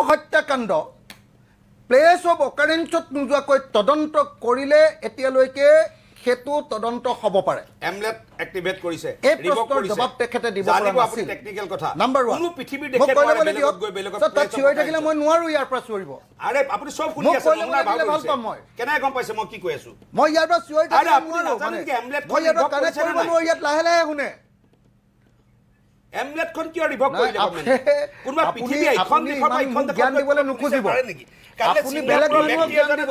হত্যাকাণ্ড place of অকাৰেঞ্চত নোযোৱাকৈ তদন্ত কৰিলে এতিয়ালৈকে হেতু তদন্ত হ'ব পাৰে এমলেট এক্টিভেট কৰিছে ৰিভক কৰিছে জবাব তেখেতে দিব পৰা নাছিল টেকনিক্যাল কথা নাম্বাৰ 1 কোনো পৃথিৱীৰ দেখে নোৱাৰে বেলেগত গৈ বেলেগত তাত চিঞৰি থাকিলে মই নোৱাৰো ইয়াৰ পৰা চিঞৰিব আৰে আপুনি সব শুনি আছে নমুনা ভাল পাম মই কেনে গম পাইছে মই কি কৈ আছো মই ইয়াৰ পৰা চিঞৰি থাকিলে নোৱাৰো মানে এমলেট মই ইয়াৰ পৰা কানেক্ট কৰিব নোৱাৰো ইয়াত লাহে লাহে শুনে এমলেট খন কিয় ৰিভক কৰিলে কোনবা পৃথিৱী এখন দেশৰ পৰা এখন জ্ঞান দিবলৈ নোখোজিব আপুনি বেলেগ মানুহক জ্ঞান দিব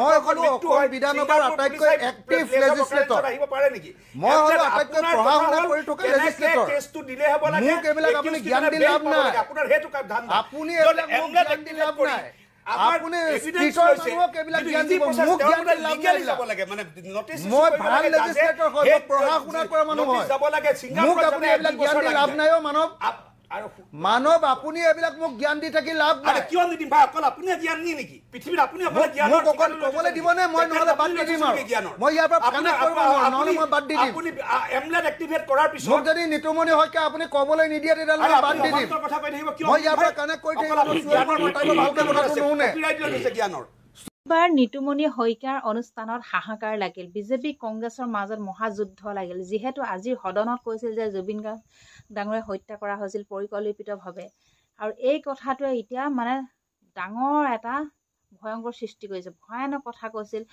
মই ক'লো অসম বিধানসভাৰ আটাইতকৈ এক্টিভ লেজিসলেটৰ আহিব পাৰে নেকি মই হ'লো আটাইতকৈ পঢ়া শুনা কৰি থকা লেজিসলেটৰ কেছটো দিলে হ'ব লাগে মোক এইবিলাক আপুনি জ্ঞান দি লাভ নাই আপোনাৰ হেতু ধান আপুনি এইবিলাক মোক জ্ঞান দি লাভ নাই আপুনি স্পিকৰ মানুহক এইবিলাক জ্ঞান দিব মোক জ্ঞান দি লাভ নাই যাব লাগে মানে নটিছ মই ভাল লেজিসলেটৰ হয় পঢ়া শুনা কৰা মানুহ হয় যাব লাগে মোক আপুনি এইবিলাক জ্ঞান দি লাভ নাই মানৱ আপুনি এইবিলাক মোক জ্ঞান দি থাকি লাভ নাই কিয় নিদিম ভাই অকল আপুনি জ্ঞান নি নেকি পৃথিৱীত আপুনি অকল জ্ঞান মোক অকল ক'বলৈ দিবনে মই নহ'লে বাদ দি দিম আৰু মই ইয়াৰ পৰা কানেক্ট কৰিব নোৱাৰো নহ'লে মই বাদ দি দিম আপুনি এমলেট এক্টিভেট কৰাৰ পিছত মোক যদি নিতুমণি হয়কে আপুনি ক'বলৈ নিদিয়ে তেতিয়াহ'লে মই বাদ দি দিম কথা কৈ থাকিব কিয় মই ইয়াৰ পৰা কানেক্ট কৰি থাকিব ভালকে কথাটো নুশুনে কপিৰাইট লৈছে জ্ঞানৰ বাৰ নিতুমণি শইকীয়াৰ অনুষ্ঠানত হাহাকাৰ লাগিল বিজেপি কংগ্ৰেছৰ মাজত মহাযুদ্ধ লাগিল যিহেতু আজিৰ সদনত কৈছিল যে জুবিন গাৰ্গ ডাঙৰীয়া হত্যা কৰা হৈছিল পৰিকল্পিতভাৱে আৰু এই কথাটোৱে এতিয়া মানে ডাঙৰ এটা ভয়ংকৰ সৃষ্টি কৰিছে ভয়ানক কথা কৈছিল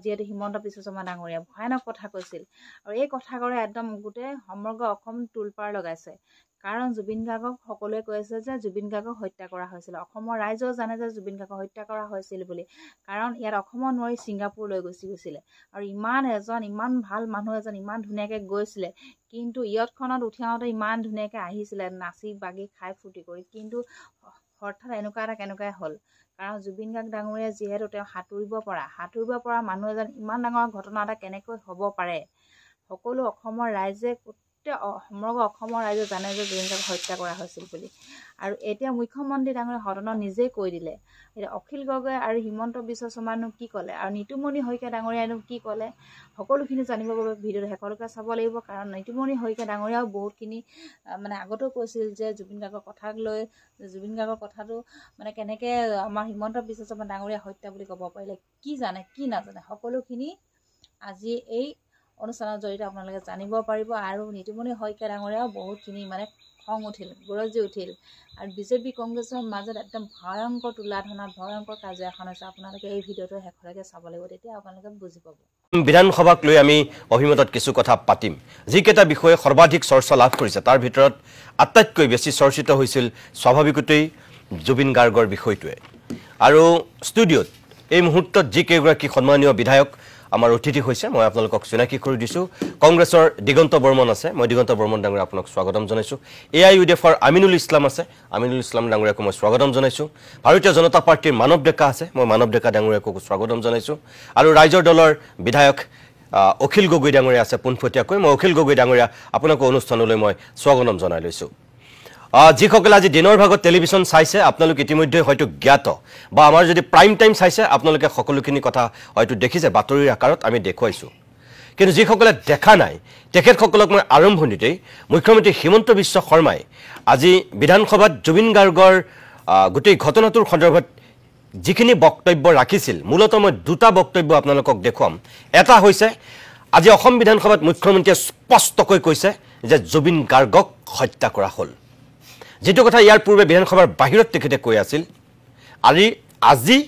যিহেতু হিমন্ত বিশ্ব শৰ্মা ডাঙৰীয়া ভয়ানক কথা কৈছিল আৰু এই কথাকৰে একদম গোটেই সমগ্ৰ অসম তুলপাৰ লগাইছে কাৰণ জুবিন গাৰ্গক সকলোৱে কৈছে যে জুবিন গাৰ্গক হত্যা কৰা হৈছিল অসমৰ ৰাইজেও জানে যে জুবিন গাৰ্গক হত্যা কৰা হৈছিল বুলি কাৰণ ইয়াত অসমৰ নোৱাৰি ছিংগাপুৰ লৈ গৈছিলে আৰু ইমান ভাল মানুহ এজন ইমান ধুনীয়াকৈ গৈছিলে কিন্তু ইয়তখনত উঠি আহোঁতে ইমান ধুনীয়াকৈ আহিছিলে নাচি বাগি খাই ফূৰ্তি কৰি কিন্তু হঠাৎ এনেকুৱা এটা কেনেকুৱাই হ'ল কাৰণ জুবিন গাৰ্গ ডাঙৰীয়া যিহেতু তেওঁ সাঁতুৰিব পৰা মানুহ এজন ইমান ডাঙৰ ঘটনা এটা কেনেকৈ হ'ব পাৰে সকলো অসমৰ ৰাইজে সমগ্ৰ অসমৰ ৰাইজে জানে যে জুবিন গাৰ্গক হত্যা কৰা হৈছিল বুলি আৰু এতিয়া মুখ্যমন্ত্ৰী ডাঙৰীয়া সদনত নিজেই কৈ দিলে এতিয়া অখিল গগৈ আৰু হিমন্ত বিশ্ব শৰ্মানো কি ক'লে আৰু নিতুমণি শইকীয়া ডাঙৰীয়ানো কি ক'লে সকলোখিনি জানিবৰ বাবে ভিডিঅ'টো শেষলৈকে চাব লাগিব কাৰণ নিতুমণি শইকীয়া ডাঙৰীয়াও বহুতখিনি মানে আগতেও কৈছিল যে জুবিন গাৰ্গৰ কথাক লৈ জুবিন গাৰ্গৰ কথাটো মানে কেনেকৈ আমাৰ হিমন্ত বিশ্ব শৰ্মা ডাঙৰীয়া হত্যা বুলি ক'ব পাৰিলে কি জানে কি নাজানে সকলোখিনি আজি এই অনুষ্ঠানৰ জৰিয়তে আপোনালোকে জানিব পাৰিব আৰু নিতুমণি শইকীয়া ডাঙৰীয়াও বহুতখিনি মানে খং উঠিল গৰজি উঠিল আৰু বিজেপি কংগ্ৰেছৰ মাজত একদম ভয়ংকৰ তুলাধনা ভয়ংকৰ কাজিয়া এখন হৈছে আপোনালোকে এই ভিডিঅ'টো শেষলৈকে চাব লাগিব তেতিয়া আপোনালোকে বুজি পাব বিধানসভাক লৈ আমি অভিমতত কিছু কথা পাতিম যিকেইটা বিষয়ে সৰ্বাধিক চৰ্চা লাভ কৰিছে তাৰ ভিতৰত আটাইতকৈ বেছি চৰ্চিত হৈছিল স্বাভাৱিকতেই জুবিন গাৰ্গৰ বিষয়টোৱে আৰু ষ্টুডিঅ'ত এই মুহূৰ্তত যিকেইগৰাকী সন্মানীয় বিধায়ক আমাৰ অতিথি হৈছে মই আপোনালোকক চিনাকি কৰি দিছোঁ কংগ্ৰেছৰ দিগন্ত বৰ্মন আছে মই দিগন্ত বৰ্মন ডাঙৰীয়া আপোনাক স্বাগতম জনাইছোঁ AIUDFৰ আমিনুল ইছলাম আছে আমিনুল ইছলাম ডাঙৰীয়াক মই স্বাগতম জনাইছোঁ ভাৰতীয় জনতা পাৰ্টিৰ মানৱ ডেকা আছে মই মানৱ ডেকা ডাঙৰীয়াকো স্বাগতম জনাইছোঁ আৰু ৰাইজৰ দলৰ বিধায়ক অখিল গগৈ ডাঙৰীয়া আছে পোনপটীয়াকৈ মই অখিল গগৈ ডাঙৰীয়া আপোনাক অনুষ্ঠানলৈ মই স্বাগতম জনাই লৈছোঁ যিসকলে আজি দিনৰ ভাগত টেলিভিছন চাইছে আপোনালোক ইতিমধ্যে হয়তো জ্ঞাত বা আমাৰ যদি প্ৰাইম টাইম চাইছে আপোনালোকে সকলোখিনি কথা হয়তো দেখিছে বাতৰিৰ আকাৰত আমি দেখুৱাইছোঁ কিন্তু যিসকলে দেখা নাই তেখেতসকলক মই আৰম্ভণিতেই মুখ্যমন্ত্ৰী হিমন্ত বিশ্ব শৰ্মাই আজি বিধানসভাত জুবিন গাৰ্গৰ গোটেই ঘটনাটোৰ সন্দৰ্ভত যিখিনি বক্তব্য ৰাখিছিল মূলতঃ মই দুটা বক্তব্য আপোনালোকক দেখুৱাম এটা হৈছে আজি অসম বিধানসভাত মুখ্যমন্ত্ৰীয়ে স্পষ্টকৈ কৈছে যে জুবিন গাৰ্গক হত্যা কৰা হ'ল যেটো কথা ইয়াৰ পূৰ্বে বিধানসভাৰ বাহিৰত তেখেতে কৈ আছিল আৰু আজি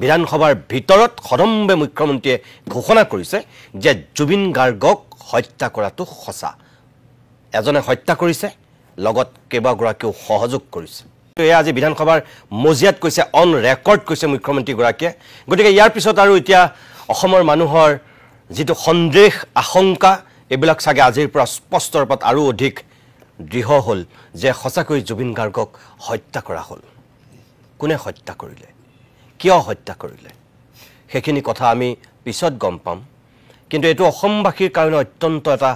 বিধানসভাৰ ভিতৰত সদম্বে মুখ্যমন্ত্ৰীয়ে ঘোষণা কৰিছে যে জুবিন গাৰ্গক হত্যা কৰাটো সঁচা এজনে হত্যা কৰিছে লগত কেইবাগৰাকীও সহযোগ কৰিছে তো এয়া আজি বিধানসভাৰ মজিয়াত কৈছে অন ৰেকৰ্ড কৈছে মুখ্যমন্ত্ৰী গৰাকীয়ে গতিকে ইয়াৰ পিছত আৰু এতিয়া অসমৰ মানুহৰ যেটো সন্দেহ আশংকা এবিলাক সাগে আজিৰ পৰা স্পষ্ট ৰূপত আৰু অধিক দৃঢ় হ'ল যে সঁচাকৈ জুবিন গাৰ্গক হত্যা কৰা হ'ল কোনে হত্যা কৰিলে কিয় হত্যা কৰিলে সেইখিনি কথা আমি পিছত গম পাম কিন্তু এটো অসমবাসীৰ কাৰণে অত্যন্ত এটা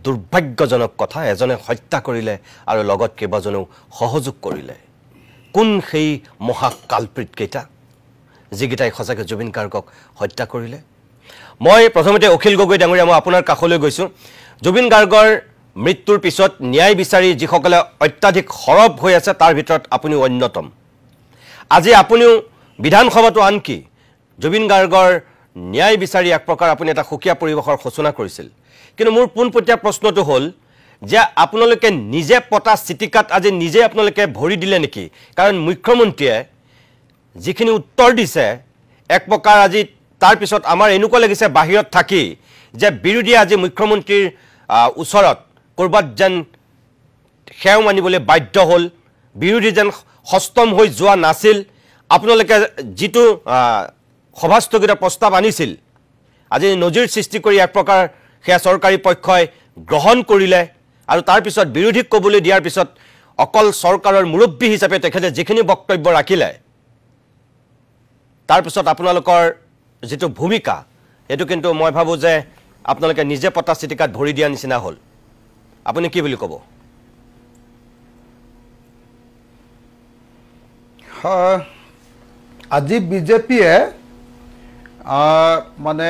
দুৰ্ভাগ্যজনক কথা এজনে হত্যা কৰিলে আৰু লগত কেইবাজনেও সহযোগ কৰিলে কোন সেই মহা কালপ্ৰিত কেইটা যিগিটাই সঁচাকৈ জুবিন গাৰ্গক হত্যা কৰিলে মই প্ৰথমতে অখিল গগৈ ডাঙৰীয়া মই আপোনাৰ কাষলৈ গৈছোঁ জুবিন গাৰ্গৰ মৃত্যুৰ পিছত ন্যায় বিচাৰি যিসকলে অত্যাধিক সৰব হৈ আছে তাৰ ভিতৰত আপুনি অন্যতম আজি আপুনিও বিধানসভাটো আনকি জুবিন গাৰ্গৰ ন্যায় বিচাৰি এক প্ৰকাৰ আপুনি এটা সুকীয়া পৰিৱেশৰ সূচনা কৰিছিল কিন্তু মোৰ পোনপটীয়া প্ৰশ্নটো হ'ল যে আপোনালোকে নিজে পতা চিটিকাত আজি নিজে আপোনালোকে ভৰি দিলে নেকি কাৰণ মুখ্যমন্ত্ৰীয়ে যিখিনি উত্তৰ দিছে এক প্ৰকাৰ আজি তাৰ পিছত আমাৰ এনেকুৱা লাগিছে বাহিৰত থাকি যে বিৰোধী আজি মুখ্যমন্ত্ৰীৰ ওচৰত কৰবাত যেন সেও মানিবলৈ বাধ্য হ'ল বিৰোধী যেন হস্তম হৈ যোৱা নাছিল আপোনালোকে যিটো সভাস্থগিতাৰ প্ৰস্তাৱ আনিছিল আজি নজিৰ সৃষ্টি কৰি এক প্ৰকাৰ সেয়া চৰকাৰী পক্ষই গ্ৰহণ কৰিলে আৰু তাৰ পিছত বিৰোধীক ক'বলৈ দিয়াৰ পিছত অকল চৰকাৰৰ মুৰব্বী হিচাপে তেখেতে যিখিনি বক্তব্য ৰাখিলে তাৰ পিছত আপোনালোকৰ যেটো ভূমিকা এটো কিন্তু মই ভাবো যে আপোনালোকে নিজে পতা চিটিকাত ভৰি দিয়া নিচিনা হ'ল আপুনি কি বুলি ক'ব আজি বিজেপিয়ে মানে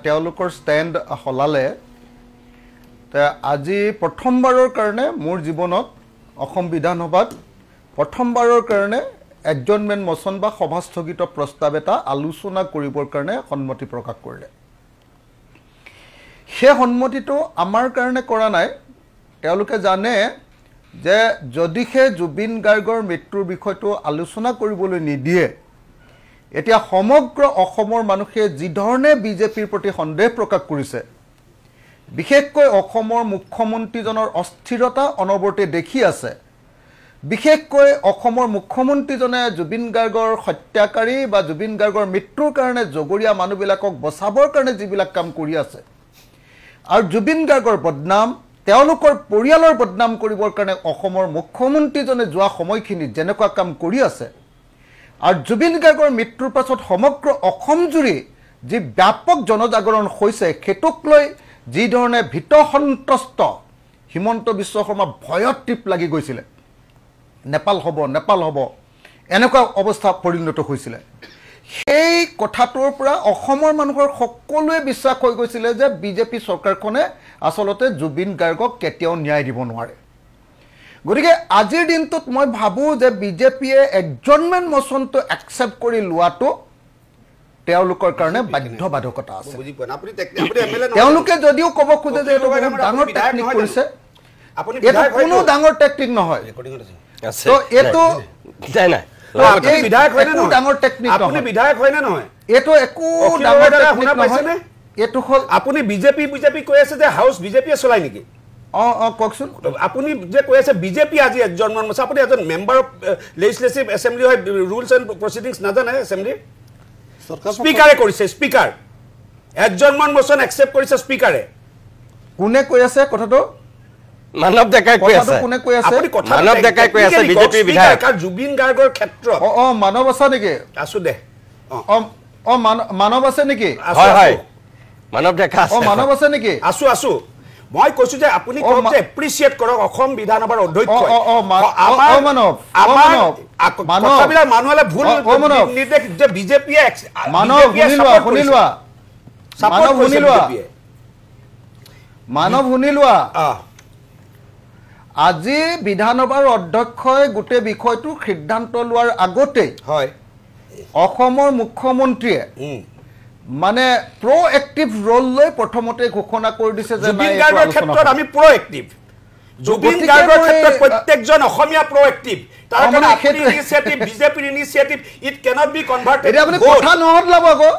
তেওঁলোকৰ ষ্টেণ্ড হলালে আজি প্ৰথমবাৰৰ কাৰণে মোৰ জীৱনত অসম বিধানসভাত প্ৰথমবাৰৰ কাৰণে এডজৰ্নমেণ্ট মোচন বা সভাস্থগিত প্ৰস্তাৱ এটা আলোচনা কৰিবৰ কাৰণে সন্মতি প্ৰকাশ কৰিলে সেই সন্মতিটো আমাৰ কাৰণে কৰা নাই তেওঁলোকে জানে যে যদিহে জুবিন গাৰ্গৰ মৃত্যুৰ বিষয়টো আলোচনা কৰিবলৈ নিদিয়ে এতিয়া সমগ্ৰ অসমৰ মানুহে যি ধৰণে বিজেপিৰ প্ৰতি সন্দেহ প্ৰকাশ কৰিছে বিশেষকৈ অসমৰ মুখ্যমন্ত্ৰীজনৰ অস্থিৰতা অনবৰতে দেখি আছে বিশেষকৈ অসমৰ মুখ্যমন্ত্ৰীজনে জুবিন গাৰ্গৰ হত্যাকাৰী বা জুবিন গাৰ্গৰ মৃত্যুৰ কাৰণে জগৰীয়া মানুহবিলাকক বচাবৰ কাৰণে যিবিলাক কাম কৰি আছে আৰু জুবিন গাৰ্গৰ বদনাম তেওঁলোকৰ পৰিয়ালৰ বদনাম কৰিবৰ কাৰণে অসমৰ মুখ্যমন্ত্ৰীজনে যোৱা সময়খিনি যেনেকুৱা কাম কৰি আছে আৰু জুবিন গাৰ্গৰ মৃত্যুৰ পাছত সমগ্ৰ অসম জুৰি যি ব্যাপক জনজাগৰণ হৈছে খেতুক লৈ যি ধৰণে ভীত সন্ত্ৰস্ত হিমন্ত বিশ্ব শৰ্মা ভয়ত টিপ লাগি গৈছিলে নেপাল হ'ব এনেকুৱা অৱস্থা পৰিণত হৈছিলে সেই কথাটোৰ পৰা অসমৰ মানুহৰ সকলোৱে বিশ্বাস হৈ গৈছিলে যে বিজেপি চৰকাৰখনে আসলতে জুবিন গাৰ্গক কেতিয়াও ন্যায় দিব নোৱাৰে গতিকে আজিৰ দিনটোত মই ভাবো যে বিজেপিয়ে এডজৰ্নমেণ্ট মোচনটো একচেপ্ট কৰি লোৱাটো তেওঁলোকৰ কাৰণে বাধ্যবাধকতা আছে তেওঁলোকে যদিও ক'ব খোজে যে এইটো ডাঙৰ টেকনিক কৰিছে এইটো কোনো ডাঙৰ টেকনিক নহয় তো এইটো আপুনি বিধায়ক হয় নে নহয় ডাঙৰ টেকনিক আপুনি বিধায়ক হয় নে নহয় এইটো একো ডাঙৰ টেকনিক নহয় এইটো হ'ল আপুনি বিজেপি কৈ আছে যে হাউস বিজেপিয়ে চলাই নেকি কওকচোন আপুনি যে কৈ আছে বিজেপি আজি এডজৰ্নমেণ্ট মোচন আপুনি এজন মেম্বাৰ অফ লেজিসলেটিভ এছেম্বলি হয় ৰুলছ এণ্ড প্ৰচিডিংছ নাজানে এছেম্বলি স্পিকাৰে কৰিছে স্পিকাৰ এডজৰ্নমেণ্ট মোচন একচেপ্ট কৰিছে স্পিকাৰে কোনে কৈ আছে কথাটো মানৱ ডেকাই কৈ আছে কোনে কৈ আছে মানৱ ডেকাই কৈ আছে বিজেপি বিধায়ক জুবিন গাৰ্গৰ ক্ষেত্ৰত মানৱ আছে নেকি আছো দে মানৱ আছে নেকি হয় মানৱ ডেকা আছে মানৱ আছে নেকি আছো মই কৈছো যে আপুনি কওক যে এপ্ৰিচিয়েট কৰক অসম বিধানসভাৰ অধ্যক্ষ কথাবিলাক মানুহলে ভুল নিৰ্দেশ যে বিজেপিয়ে মানৱ শুনিলোৱা আজি বিধানসভাৰ অধ্যক্ষই গোটেই বিষয়টো সিদ্ধান্ত লোৱাৰ আগতে হয় অসমৰ মুখ্যমন্ত্ৰীয়ে মানে প্ৰ'এক্টিভ ৰোল লৈ প্ৰথমতে ঘোষণা কৰি দিছে যে জুবিন গাৰ্গৰ ক্ষেত্ৰত আমি প্ৰ'এক্টিভ জুবিন গাৰ্গৰ ক্ষেত্ৰত প্ৰত্যেকজন অসমীয়া প্ৰ'এক্টিভ তাৰ কাৰণে আপুনি ইনিচিয়েটিভ বিজেপিৰ initiative it cannot be converted এতিয়া আপুনি কথা নহদলাব আকৌ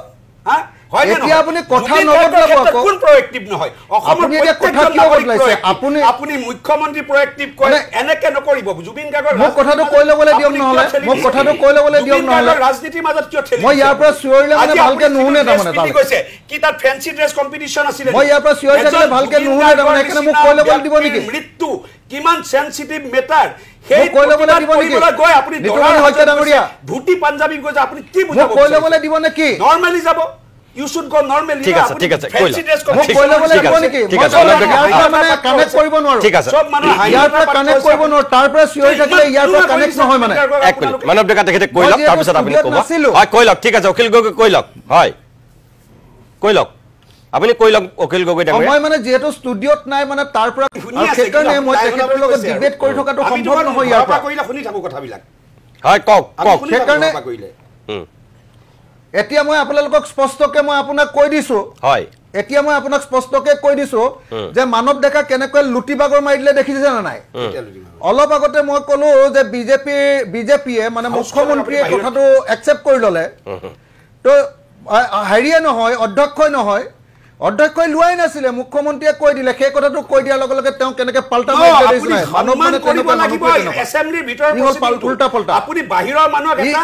হা হয় না এতিয়া আপুনি কথা নহদলাব আকৌ কোন প্ৰ'এক্টিভ নহয় অসমৰ প্ৰত্যেকজন আপুনি মুখ্যমন্ত্ৰী প্ৰ'এক্টিভ কয় এনেকে নকৰিব জুবিন গাৰ্গৰ মোক কথাটো কৈ ল'বলৈ দিয়ক নহলে মোক কথাটো কৈ ল'বলৈ দিয়ক নহলে ৰাজনীতিৰ মাজত কিয় ঠেলি মই ইয়াৰ পৰা চিঞৰিলে মানে ভালকে নুশুনে তাৰমানে তালে কৈছে কি তাত ফেন্সি ড্ৰেছ কম্পিটিশন আছিল মই ইয়াৰ পৰা চিঞৰি থাকিলে ভালকে নুশুনে তাৰমানে এখানে মোক কৈ ল'বলৈ দিব নেকি মৃত্যু কিমান সেনসিটিভ মেটাৰ সেই কৈ ল'বলৈ দিব নেকি গৈ আপুনি নিতুৰাণী শইকীয়া ডাঙৰীয়া ধুতি পাঞ্জাবী গৈ আপুনি কি বুজাব কৈ ল'বলৈ দিব নেকি নৰমালি যাব You should go normally. ঠিক আছে মই কৈ ল'বলৈ দিব নেকি মই মানে কানেক্ট কৰিব নোৱাৰো ঠিক আছে ইয়াৰ পৰা কানেক্ট কৰিব নোৱাৰো তাৰ পৰা চিঞৰি থাকিলে ইয়াৰ পৰা কানেক্ট নহয় মানে এক মিনিট মানৱ ডেকা তেখেতে কৈ লওক তাৰ পিছত আপুনি ক'ব হয় কৈ লওক ঠিক আছে অখিল গগৈ কৈ লওক হয় কৈ লওক আপুনি কৈ লওক অখিল গগৈ ডাঙৰীয়া মই মানে যেহেতু ষ্টুডিঅ'ত নাই মানে তাৰ পৰা সেইকাৰণে মই তেখেতৰ লগত ডিবেট কৰি থকাটো সম্ভৱ নহয় ইয়াৰ পৰা কৰিলে শুনি থাকো কথাবিলাক হয় কক কক সেইকাৰণে এতিয়া মই আপোনালোকক স্পষ্টকে মই আপোনাক কৈ দিছো হয় এতিয়া মই আপোনাক স্পষ্টকে কৈ দিছো যে মানৱ ডেকা কেনেকৈ লুটিবাগৰ মাৰি দিলে দেখিছে না নাই অলপ আগতে মই কলো যে বিজেপিয়ে মানে মুখ্যমন্ত্ৰীয়ে কথাটো একচেপ্ট কৰি ললে তো হেৰিয়ে নহয় অধ্যক্ষই নহয় অধ্যক্ষই লোৱাই নাছিলে মুখ্যমন্ত্ৰীয়ে কৈ দিলে সেই কথাটো কৈ দিয়াৰ লগে লগে তেওঁ কেনেকে পাল্টা মাৰি দিলে মানৱ মানে কৰিব লাগিব এছেম্বলিৰ ভিতৰৰ উল্টা পাল্টা আপুনি বাহিৰৰ মানুহক এটা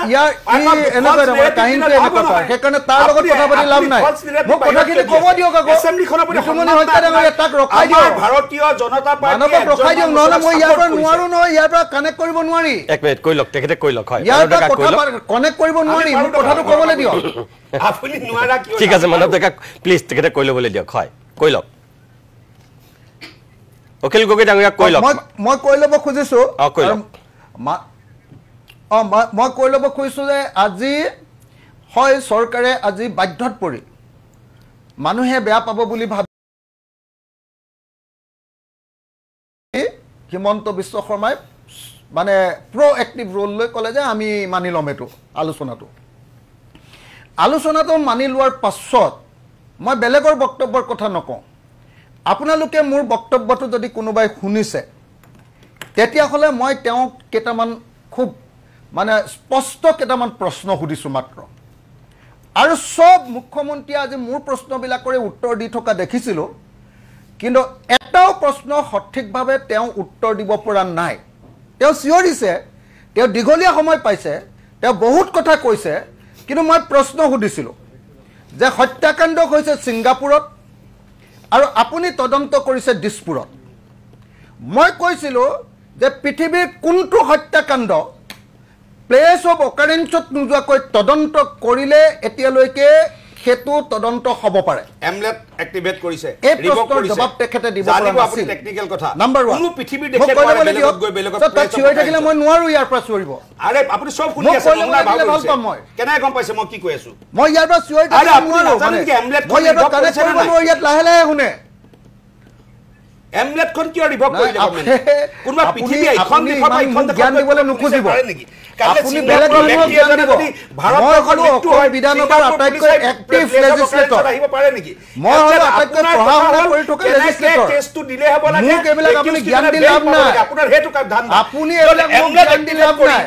এনেকৈ নহয় কাহিনীটো এনেকুৱা সেইকাৰণে তাৰ লগত কথা পাতি লাভ নাই মোক কথাখিনি ক'ব দিয়ক আকৌ এছেম্বলিখন আপুনি বিষ্ণুমণি হত্যা ডাঙৰীয়া তাক ৰখাই দিয়ক ভাৰতীয় জনতা মানৱক ৰখাই দিয়ক নহ'লে মই ইয়াৰ পৰা নোৱাৰো নহয় ইয়াৰ পৰা কানেক্ট কৰিব নোৱাৰি এক মিনিট কৈ লওক তেখেতে কৈ লওক হয় ইয়াৰ পৰা কথা কানেক্ট কৰিব নোৱাৰি মোক কথাটো ক'বলৈ দিয়ক আপুনি নোৱাৰা কি ঠিক আছে মানৱ ডেকা প্লিজ তেখেতে কৈ ল'বলৈ দিয়ক হয় কৈ লওক অখিল গগৈ ডাঙৰীয়া কৈ লওক মই কৈ ল'ব খুজিছো কৈ লওক মই কৈ ল'ব খুজিছো যে আজি হয় চৰকাৰে আজি বাধ্যত পৰি মানুহে বেয়া পাব বুলি ভাবি হিমন্ত বিশ্ব শৰ্মাই মানে প্ৰ'এক্টিভ ৰোল লৈ ক'লে যে আমি মানি ল'ম এইটো আলোচনাটো মানি লোৱাৰ পাছত মই বেলেগৰ বক্তব্যৰ কথা নকওঁ আপোনালোকে মোৰ বক্তব্যটো যদি কোনোবাই শুনিছে তেতিয়াহ'লে মই তেওঁক কেইটামান খুব মানে স্পষ্ট কেইটামান প্ৰশ্ন সুধিছোঁ মাত্ৰ আৰু সব মুখ্যমন্ত্ৰীয়ে আজি মোৰ প্ৰশ্নবিলাকৰে উত্তৰ দি থকা দেখিছিলোঁ কিন্তু এটাও প্ৰশ্ন সঠিকভাৱে তেওঁ উত্তৰ দিব পৰা নাই তেওঁ চিঞৰিছে তেওঁ দীঘলীয়া সময় পাইছে তেওঁ বহুত কথা কৈছে কিন্তু মই প্ৰশ্ন সুধিছিলোঁ যে হত্যাকাণ্ড হৈছে ছিংগাপুৰত আৰু আপুনি তদন্ত কৰিছে দিছপুৰত মই কৈছিলোঁ যে পৃথিৱীৰ কোনটো হত্যাকাণ্ড প্লেচ অফ অকাৰেঞ্চত নোযোৱাকৈ তদন্ত কৰিলে এতিয়ালৈকে সেতু তদন্ত হ'ব পাৰে এমলেট এক্টিভেট কৰিছে এই প্ৰশ্নৰ জবাব তেখেতে দিব পৰা জানিব আপুনি নাছিল টেকনিক্যাল কথা নাম্বাৰ 1 কোনো পৃথিৱীৰ দেশে পাৰে বেলেগত গৈ বেলেগত তাত চিঞৰি থাকিলে মই নোৱাৰো ইয়াৰ পৰা চিঞৰিব আৰে আপুনি সব শুনি আছে মই ভাল পাম মই কেনে গম পাইছে মই কি কৈ আছো মই ইয়াৰ পৰা চিঞৰি থাকিলে নোৱাৰো মই ইয়াৰ পৰা কানেক্ট কৰিব নোৱাৰো ইয়াত লাহে লাহে শুনে এমলেট খন কিয় ৰিভক কৰিলে গভৰ্ণমেণ্ট কোনবা পৃথিৱী এখন দেশত এখন জ্ঞান দিবলৈ নুখুজিব নেকি আপুনি বেলেগ মানুহক জ্ঞান দিব মই হলো অসম বিধানসভাৰ আটাইতকৈ এক্টিভ লেজিসলেটৰ আহিব পাৰে নেকি মই হলো আটাইতকৈ পঢ়া শুনা কৰি থকা লেজিসলেটৰ টেষ্টটো দিলে হ'ব লাগে মোক এইবিলাক আপুনি জ্ঞান দি লাভ নাই আপোনাৰ হেতু কাম ধান আপুনি এইবিলাক মোক জ্ঞান দি লাভ নাই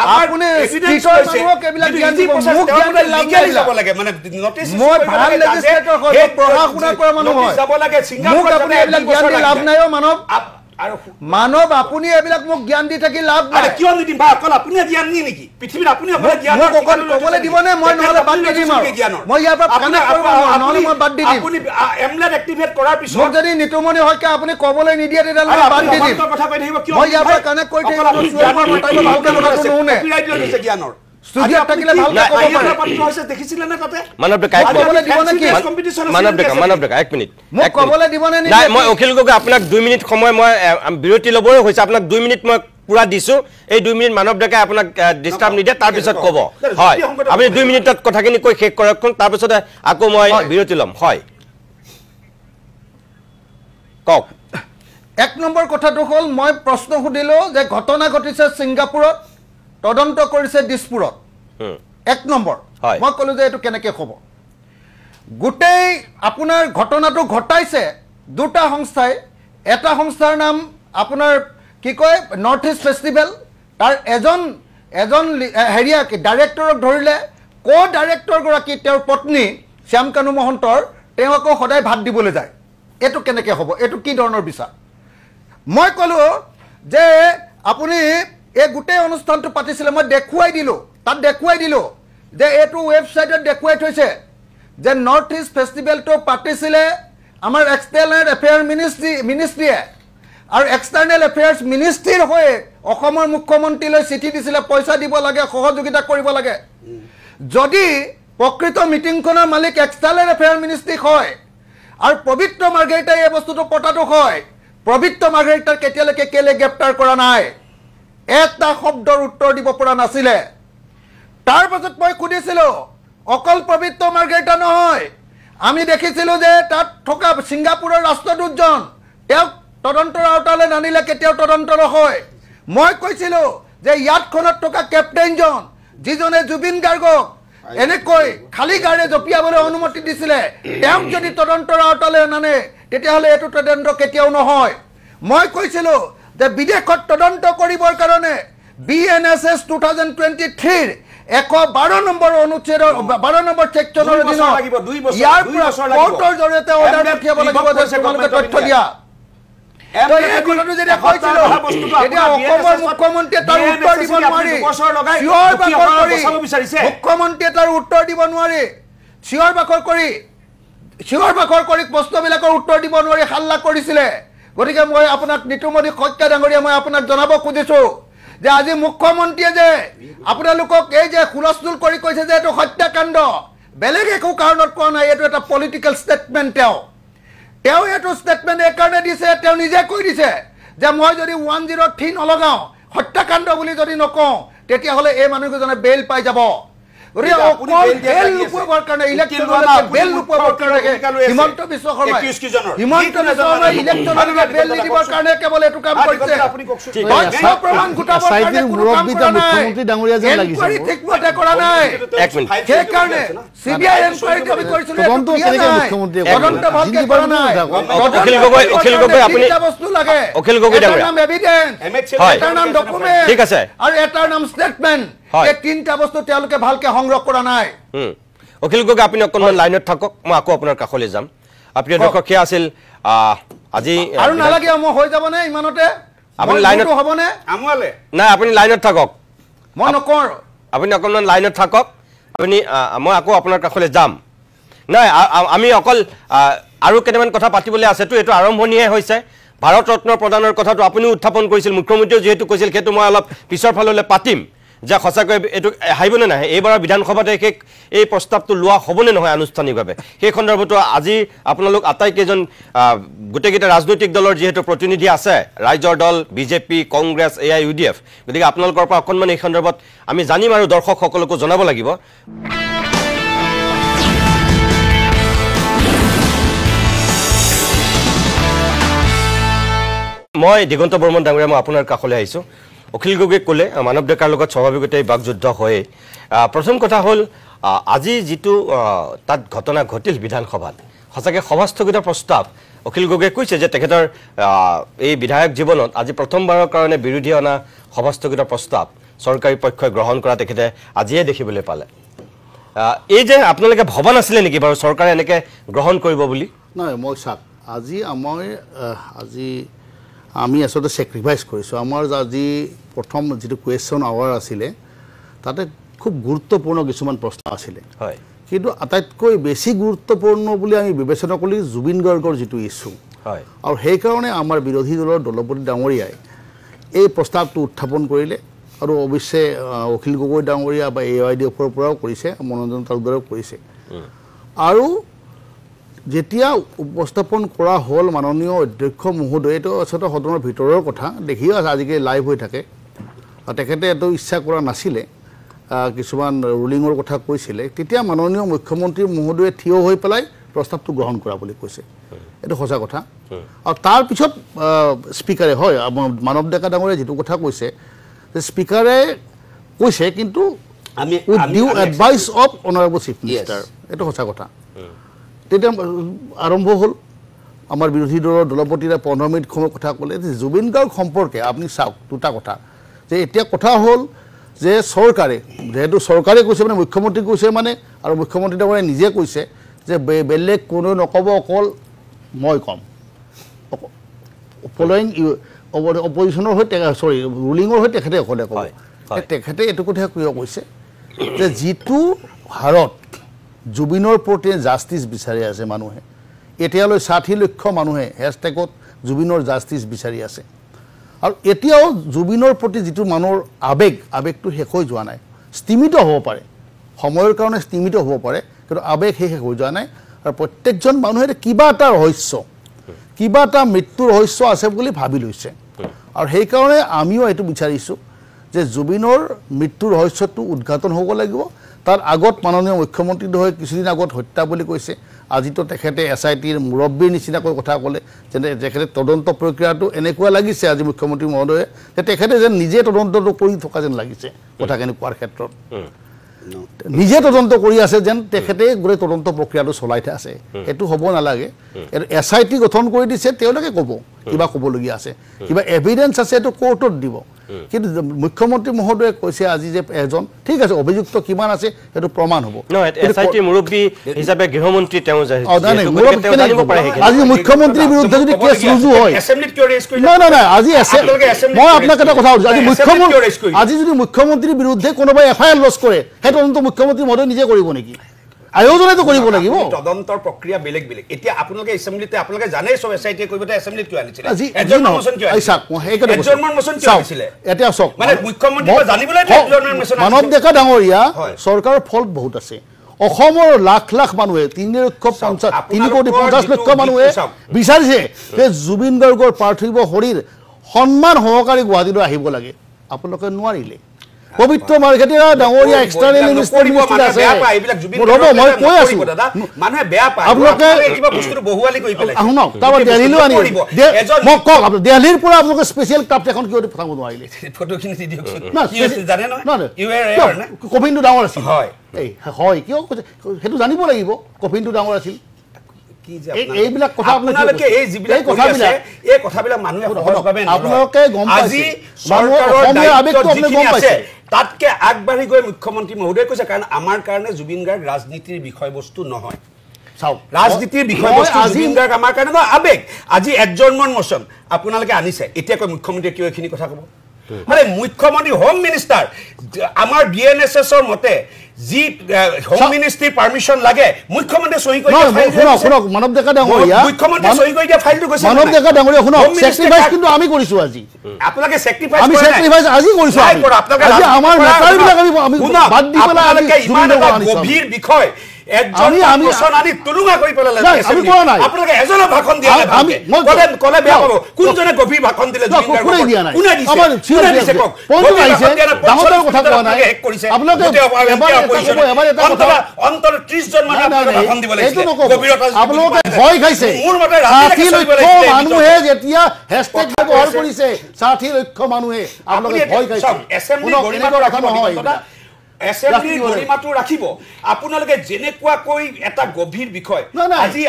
আপুনি স্পিকাৰ মানুহক এইবিলাক জ্ঞান দিব মোক জ্ঞান দি লাভ নাই যাব লাগে মানে নটিচ মই ভাল লেজিসলেটৰ হয় পঢ়া শুনা কৰা মানুহ হয় যাব লাগে মোক আপুনি এইবিলাক জ্ঞান দি লাভ নাই অ মানৱ আপুনি এইবিলাক মোক জ্ঞান দি থাকি লাভ নাই কিয় নিদিম বা অকল আপুনি জ্ঞান নি নেকি পৃথিৱীত আপুনি জ্ঞান মোক অকল ক'বলৈ দিবনে মই নহ'লে বাদ দি দিম মই ইয়াৰ পৰা কানেক্ট কৰিব নোৱাৰো নহ'লে মই বাদ দি দিম আপুনি এমলেট এক্টিভেট কৰাৰ পিছত মোক যদি নিতুমণি হত্যা আপুনি ক'বলৈ নিদিয়ে তেতিয়াহ'লে মই বাদ দি দিম কথা কৈ থাকিব কিয় মই ইয়াৰ পৰা কানেক্ট কৰি থাকিম ভালকৈ কথাটো নুশুনে কপিৰাইট লৈ গৈছে জ্ঞানৰ ষ্টুডিঅ'ত থাকিলে ভালকৈ ক'ব পাৰে দেখিছিলে নে তাতে মানৱ ডেকা ক'বলৈ দিব নেকি মানৱ ডেকা এক মিনিট মোক ক'বলৈ দিবনে নাই মই অখিল গগৈ আপোনাক 2 মিনিট সময় মই বিৰতি ল'বই হৈছে আপোনাক 2 মিনিট মই পুৰা দিছো এই 2 মিনিট মানৱ ডেকা আপোনাক ডিস্টাৰ্ব নিদিয়ে তাৰ পিছত ক'ব হয় আপুনি 2 মিনিটত কথাখিনি কৈ শেষ কৰকখন তাৰ পিছত আকৌ মই বিৰতি ল'ম হয় কক এক নম্বৰ কথাটো হ'ল মই প্ৰশ্ন সুধিলো যে ঘটনা ঘটিছে ছিংগাপুৰত তদন্ত কৰিছে দিছপুৰত এক নম্বৰ মই ক'লো যে এইটো কেনেকৈ হ'ব গোটেই আপোনাৰ ঘটনাটো ঘটাইছে দুটা সংস্থাই এটা সংস্থাৰ নাম আপোনাৰ কি কয় নৰ্থ ইষ্ট ফেষ্টিভেল তাৰ এজন হেৰিয়া ডাইৰেক্টৰক ধৰিলে ডাইৰেক্টৰগৰাকী তেওঁৰ পত্নী শ্যামকানু মহন্তৰ তেওঁ আকৌ সদায় ভাত দিবলৈ যায় এইটো কেনেকৈ হ'ব এইটো কি ধৰণৰ বিচাৰ মই ক'লো যে আপুনি এই গোটেই অনুষ্ঠানটো পাতিছিলে মই দেখুৱাই দিলোঁ যে এইটো ৱেবছাইটত দেখুৱাই থৈছে যে নৰ্থ ইষ্ট ফেষ্টিভেলটো পাতিছিলে আমাৰ এক্সটাৰ্নেল এফেয়াৰ মিনিষ্ট্ৰীয়ে আৰু এক্সটাৰ্নেল এফেয়াৰ্ছ মিনিষ্ট্ৰীৰ হৈ অসমৰ মুখ্যমন্ত্ৰীলৈ চিঠি দিছিলে পইচা দিব লাগে সহযোগিতা কৰিব লাগে যদি প্ৰকৃত মিটিংখনৰ মালিক এক্সটাৰ্নেল এফেয়াৰ মিনিষ্ট্ৰী হয় আৰু পবিত্ৰ মাৰ্গাৰেটাই এই বস্তুটো পতাটো হয় পবিত্ৰ মাৰ্গাৰেটাৰ কেতিয়ালৈকে কেলে গ্ৰেপ্তাৰ কৰা নাই এটা শব্দৰ উত্তৰ দিব পৰা নাছিলে তাৰ পাছত মই সুধিছিলোঁ অকল পবিত্ৰ মাৰ্গাৰেটা নহয় আমি দেখিছিলোঁ যে তাত থকা ছিংগাপুৰৰ ৰাষ্ট্ৰদূতজন তেওঁক তদন্তৰ আওতালৈ নানিলে কেতিয়াও তদন্ত নহয় মই কৈছিলোঁ যে ইয়াতখনত থকা কেপ্টেইনজন যিজনে জুবিন গাৰ্গক এনেকৈ খালী গাড়ীৰে জঁপিয়াবলৈ অনুমতি দিছিলে তেওঁক যদি তদন্তৰ আওতালৈ নানে তেতিয়াহ'লে এইটো তদন্ত কেতিয়াও নহয় মই কৈছিলোঁ যে বিদেশত তদন্ত কৰিবৰ কাৰণে BNSS 2023 112 নম্বৰ অনুচ্ছেদৰ 12 নম্বৰ ছেকচনৰ অধীনত ইয়াৰ পৰা কোৰ্টৰ জৰিয়তে অৰ্ডাৰ পঠিয়াব লাগিব যে তোমালোকে তথ্য দিয়া মুখ্যমন্ত্ৰীয়ে তাৰ উত্তৰ দিব নোৱাৰি মুখ্যমন্ত্ৰীয়ে তাৰ উত্তৰ দিব নোৱাৰি চিঞৰ বাখৰ কৰি প্ৰশ্নবিলাকৰ উত্তৰ দিব নোৱাৰি হাল্লা কৰিছিলে গতিকে মই আপোনাক নিতুমণি শইকীয়া ডাঙৰীয়া মই আপোনাক জনাব খুজিছোঁ যে আজি মুখ্যমন্ত্ৰীয়ে যে আপোনালোকক এই যে হুলস্থুল কৰি কৈছে যে এইটো হত্যাকাণ্ড বেলেগ একো কাৰণত কোৱা নাই এইটো এটা পলিটিকেল ষ্টেটমেণ্ট তেওঁ এইটো ষ্টেটমেণ্ট এইকাৰণে দিছে তেওঁ নিজে কৈ দিছে যে মই যদি 103 নলগাওঁ হত্যাকাণ্ড বুলি যদি নকওঁ তেতিয়াহ'লে এই মানুহকেইজনে বেল পাই যাব হিমন্ত বিশ্ব শৰ্মাই ইলেকশ্যনৰ বেল নিদিবৰ কাৰণে কেৱল এইটো কাম কৰিছে প্ৰমাণ গোটাবৰ কাৰণে মুখ্যমন্ত্ৰী ডাঙৰীয়া যেন লাগিছে ঠিকমতে কৰা নাই সেইকাৰণে CBI এনকুৱাৰীটো আমি কৰিছিলোঁ তদন্ত ভালকে কৰা নাই অখিল গগৈ আপুনি বস্তু লাগে অখিল গগৈ ডাঙৰীয়া নাম এভিডেন্স এটাৰ নাম ডকুমেণ্ট ঠিক আছে আৰু এটাৰ নাম ষ্টেটমেণ্ট এই তিনিটা বস্তু তেওঁলোকে ভালকে সংগ্ৰহ কৰা নাই অখিল গগৈ আপুনি অকণমান লাইনত থাকক মই আকৌ আপোনাৰ কাষলৈ যাম আপুনি দৰ্শক সেয়া আছিল আজি আৰু নালাগে মই হৈ যাবনে ইমানতে আপুনি লাইনত হ'বনে নাই আপুনি লাইনত থাকক মই নকওঁ আপুনি অকণমান লাইনত থাকক আপুনি মই আকৌ আপোনাৰ কাষলৈ যাম নাই আমি অকল আৰু কেইটামান কথা পাতিবলৈ আছেতো এইটো আৰম্ভণিহে হৈছে ভাৰত ৰত্ন প্ৰদানৰ কথাটো আপুনিও উত্থাপন কৰিছিল মুখ্যমন্ত্ৰীয়ে যিহেতু কৈছিল সেইটো মই অলপ পিছৰ ফাললৈ পাতিম যে সঁচাকৈ এইটো আহিবনে নাহে এইবাৰৰ বিধানসভাতে এই প্ৰস্তাৱটো লোৱা হ'বনে নহয় আনুষ্ঠানিকভাৱে সেই সন্দৰ্ভতো আজি আপোনালোক আটাইকেইজন গোটেইকেইটা ৰাজনৈতিক দলৰ যিহেতু প্ৰতিনিধি আছে ৰাইজৰ দল বিজেপি কংগ্ৰেছ AIUDF গতিকে আপোনালোকৰ পৰা অকণমান এই সন্দৰ্ভত আমি জানিম আৰু দৰ্শকসকলকো জনাব লাগিব মই দিগন্ত বৰ্মন ডাঙৰীয়া মই আপোনাৰ কাষলৈ আহিছোঁ অখিল গগৈ ক'লে মানৱ ডেকাৰ লগত স্বাভাৱিকতে বাকযুদ্ধ হয় প্ৰথম কথা হ'ল আজি যিটো তাত ঘটনা ঘটিল বিধানসভাত সঁচাকৈ সভাস্থগিত প্ৰস্তাৱ অখিল গগৈয়ে কৈছে যে তেখেতৰ এই বিধায়ক জীৱনত আজি প্ৰথমবাৰৰ কাৰণে বিৰোধী অনা সভাস্থগিত প্ৰস্তাৱ চৰকাৰী পক্ষই গ্ৰহণ কৰা তেখেতে আজিয়ে দেখিবলৈ পালে এই যে আপোনালোকে ভবা নাছিলে নেকি বাৰু চৰকাৰে এনেকৈ গ্ৰহণ কৰিব বুলি নাই মই চাওক আমি আসলে স্যাক্ৰিফাইস কৰিছোঁ আমাৰ আজি প্ৰথম যেটো কোয়েশ্চন আৱাৰ আছিলে তাতে খুব গুৰুত্বপূৰ্ণ কিছুমান প্ৰশ্ন আছিলে হয় কিন্তু আটাইতকৈ বেছি গুৰুত্বপূৰ্ণ বুলি আমি বিবেচনা কৰিলে জুবিন গাৰ্গৰ যেটো ইস্যু হয় আৰু সেই কাৰণে আমাৰ বিৰোধী দলৰ দলপতি ডাঙৰীয়াই এই প্ৰস্তাৱটো উত্থাপন কৰিলে আৰু অৱশ্যে অখিল গগৈ ডাঙৰীয়া বা AIUDFৰ পৰাও কৰিছে মনোৰঞ্জন তালুকদাৰেও কৰিছে আৰু যেতিয়া উপস্থাপন কৰা হ'ল মাননীয় অধ্যক্ষ মহোদয় এইটো আচলতে সদনৰ ভিতৰৰ কথা দেখিও আজিকালি লাইভ হৈ থাকে তেখেতে এইটো ইচ্ছা কৰা নাছিলে কিছুমান ৰুলিঙৰ কথা কৈছিলে তেতিয়া মাননীয় মুখ্যমন্ত্ৰী মহোদয়ে থিয় হৈ পেলাই প্ৰস্তাৱটো গ্ৰহণ কৰা বুলি কৈছে এইটো সঁচা কথা আৰু তাৰ পিছত স্পিকাৰে হয় মানৱ ডেকা ডাঙৰীয়া যেটো কথা কৈছে যে স্পিকাৰে কৈছে কিন্তু আমি due advice of honourable chief minister এইটো সঁচা কথা তেতিয়া আৰম্ভ হ'ল আমাৰ বিৰোধী দলৰ দলপতিৰে 15 মিনিট সময় কথা ক'লে জুবিন গাৰ্গ সম্পৰ্কে আপুনি চাওক দুটা কথা যে এতিয়া কথা হ'ল যে চৰকাৰে যেহেতু চৰকাৰে কৈছে মানে মুখ্যমন্ত্ৰী কৈছে মানে আৰু মুখ্যমন্ত্ৰী ডাঙৰীয়াই নিজে কৈছে যে বেলেগ কোনো নক'ব অকল মই কম ফলোইং অপজিশ্যনৰ হৈ ৰুলিঙৰ হৈ তেখেতে অকলে ক'ব তেখেতে এইটো কথা কিয় কৈছে যে যিটো হাৰত জুবিনৰ প্ৰতি জাষ্টিস বিচাৰি আছে মানুহে এতিয়ালৈ 60 লক্ষ মানুহে হেশটেগত জুবিনৰ জাষ্টিস বিচাৰি আছে আৰু এতিয়াও জুবিনৰ প্ৰতি যিটো মানুহৰ আবেগটো শেষ হৈ যোৱা নাই স্থিমিত হ'ব পাৰে সময়ৰ কাৰণে স্থিমিত হ'ব পাৰে কিন্তু আবেগ শেষ হৈ যোৱা নাই আৰু প্ৰত্যেকজন মানুহে কিবা এটা ৰহস্য কিবা এটা মৃত্যুৰ ৰহস্য আছে বুলি ভাবি লৈছে আৰু সেই কাৰণে আমিও এইটো বিচাৰিছোঁ যে জুবিনৰ মৃত্যুৰ ৰহস্যটো উদ্ঘাটন হ'ব লাগিব তাৰ আগত মাননীয় মুখ্যমন্ত্ৰী হৈ কিছুদিন আগত হত্যা বুলি কৈছে আজিতো তেখেতে SITৰ মুৰব্বীৰ নিচিনাকৈ কথা ক'লে যেনে তেখেতে তদন্ত প্ৰক্ৰিয়াটো এনেকুৱা লাগিছে আজি মুখ্যমন্ত্ৰী মহোদয়ে যে তেখেতে যেন নিজে তদন্তটো কৰি থকা যেন লাগিছে কথাখিনি কোৱাৰ ক্ষেত্ৰত নিজে তদন্ত কৰি আছে যেন তেখেতে গোটেই তদন্ত প্ৰক্ৰিয়াটো চলাই আছে এইটো হ'ব নালাগে SIT গঠন কৰি দিছে তেওঁলোকে ক'ব কিবা ক'বলগীয়া আছে কিবা এভিডেন্স আছে এইটো কোৰ্টত দিব কিন্তু মুখ্যমন্ত্ৰী মহোদয়ে কৈছে আজি যে এজন ঠিক আছে অভিযুক্ত কিমান আছে সেইটো প্ৰমাণ হ'ব SIT মুৰব্বী হিচাপে গৃহমন্ত্ৰী তেওঁ আজি মুখ্যমন্ত্ৰীৰ বিৰুদ্ধে যদি কেছ ৰুজু হয় নাই আজি মই আপোনাক এটা কথা কৈছো আজি যদি মুখ্যমন্ত্ৰীৰ বিৰুদ্ধে কোনোবাই FIR লজ কৰে সেই তদন্ত মুখ্যমন্ত্ৰী মহোদয়ে নিজে কৰিব নেকি আয়োজনেতো কৰিব লাগিব তদন্তৰ প্ৰক্ৰিয়া বেলেগ বেলেগ এতিয়া আপোনালোকে এছেম্বলিতে আপোনালোকে জানে সব SIT কৰিবতে এছেম্বলিত কিয় আনিছিলে এজনৰ মোচন কিয় এজনৰ মোচন কিয় আনিছিলে এতিয়া চক মানে মুখ্যমন্ত্ৰী জানিবলৈ এজনৰ মোচন মানৱ ডেকা ডাঙৰীয়া চৰকাৰৰ ফল্ট বহুত আছে অসমৰ লাখ লাখ মানুহে 3.50 লক্ষ মানুহে বিচাৰিছে যে জুবিন গাৰ্গৰ পাৰ্থিব শৰীৰ সন্মান সহকাৰে গুৱাহাটীলৈ আহিব লাগে আপোনালোকে নোৱাৰিলে পবিত্ৰ মাৰ্কেটিয়া ডাঙৰীয়া এক্সটাৰ্নেল মিনিষ্টাৰ আছে মই কৈ আছো মানুহে বেয়া পায় আপোনালোকে কিবা বস্তুটো বহুৱালি কৰি পেলাই শুনক তাৰ দিল্লীলৈ আনি মই কওক আপুনি দিল্লীৰ পৰা আপোনালোকে স্পেচিয়েল ক্ৰাফ্ট এখন কিয় পঠাব নোৱাৰিলে ফটোখিনি দি দিয়কচোন কি আছে জানে নহয় ইউ আৰ এয়াৰ না কফিনটো ডাঙৰ আছিল হয় হয় কিয় সেইটো জানিব লাগিব কফিনটো ডাঙৰ আছিল এইবিলাক কথা আপোনালোকে এই যিবিলাক এই কথাবিলাক মানুহে সহজভাৱে আপোনালোকে গম পাইছে আজি চৰকাৰৰ আবেগটো আপুনি গম পাইছে তাতকে আগবাঢ়ি গৈ মুখ্যমন্ত্ৰী মহোদয়ে কৈছে কাৰণ আমাৰ কাৰণে জুবিন গাৰ্গ ৰাজনীতিৰ বিষয়বস্তু নহয় চাওক ৰাজনীতিৰ বিষয়বস্তু জুবিন গাৰ্গ আমাৰ কাৰণে আবেগ আজি এডজৰ্ণমেণ্ট মোচন আপোনালোকে আনিছে এতিয়া কৈ মুখ্যমন্ত্ৰীয়ে কিয় এইখিনি কথা ক'ব মানে মুখ্যমন্ত্ৰী হোম মিনিষ্টাৰ আমাৰ BNSSৰ মতে যি হোম মিনিষ্ট্ৰী পাৰমিশন লাগে মুখ্যমন্ত্ৰী সহি কৰি শুনক মানৱ ডেকা ডাঙৰীয়া মুখ্যমন্ত্ৰী সহি কৰি দিয়া ফাইলটো গৈছে মানৱ ডেকা ডাঙৰীয়া শুনক স্যাক্ৰিফাইস কিন্তু আমি কৰিছো আজি আপোনালোকে স্যাক্ৰিফাইস আমি স্যাক্ৰিফাইস আজি কৰিছো আজি আমাৰ নেতাবিলাক আমি বাদ দি পেলাই আমি ইমান এটা গভীৰ বিষয় আমি তুলুঙা কৰি পেলালে আপোনালোকে এজনৰ ভাষণ দিয়া কলে বেয়া পাব কোনজনে গভীৰ ভাষণ দিলে অন্তত 30 জন ভাষণ দিব লাগিছিল আপোনালোকে ভয় খাইছে মোৰ মতে মানুহে যেতিয়া হেশটেগ ব্যৱহাৰ কৰিছে 60 লক্ষ মানুহে আপোনালোকে ভয় খাইছে এছেম্বলি গৰিমাটো ৰাখিব এছেম্বলিৰ গৰিমাটো ৰাখিব আপোনালোকে যেনেকুৱা কৈ এটা গভীৰ বিষয়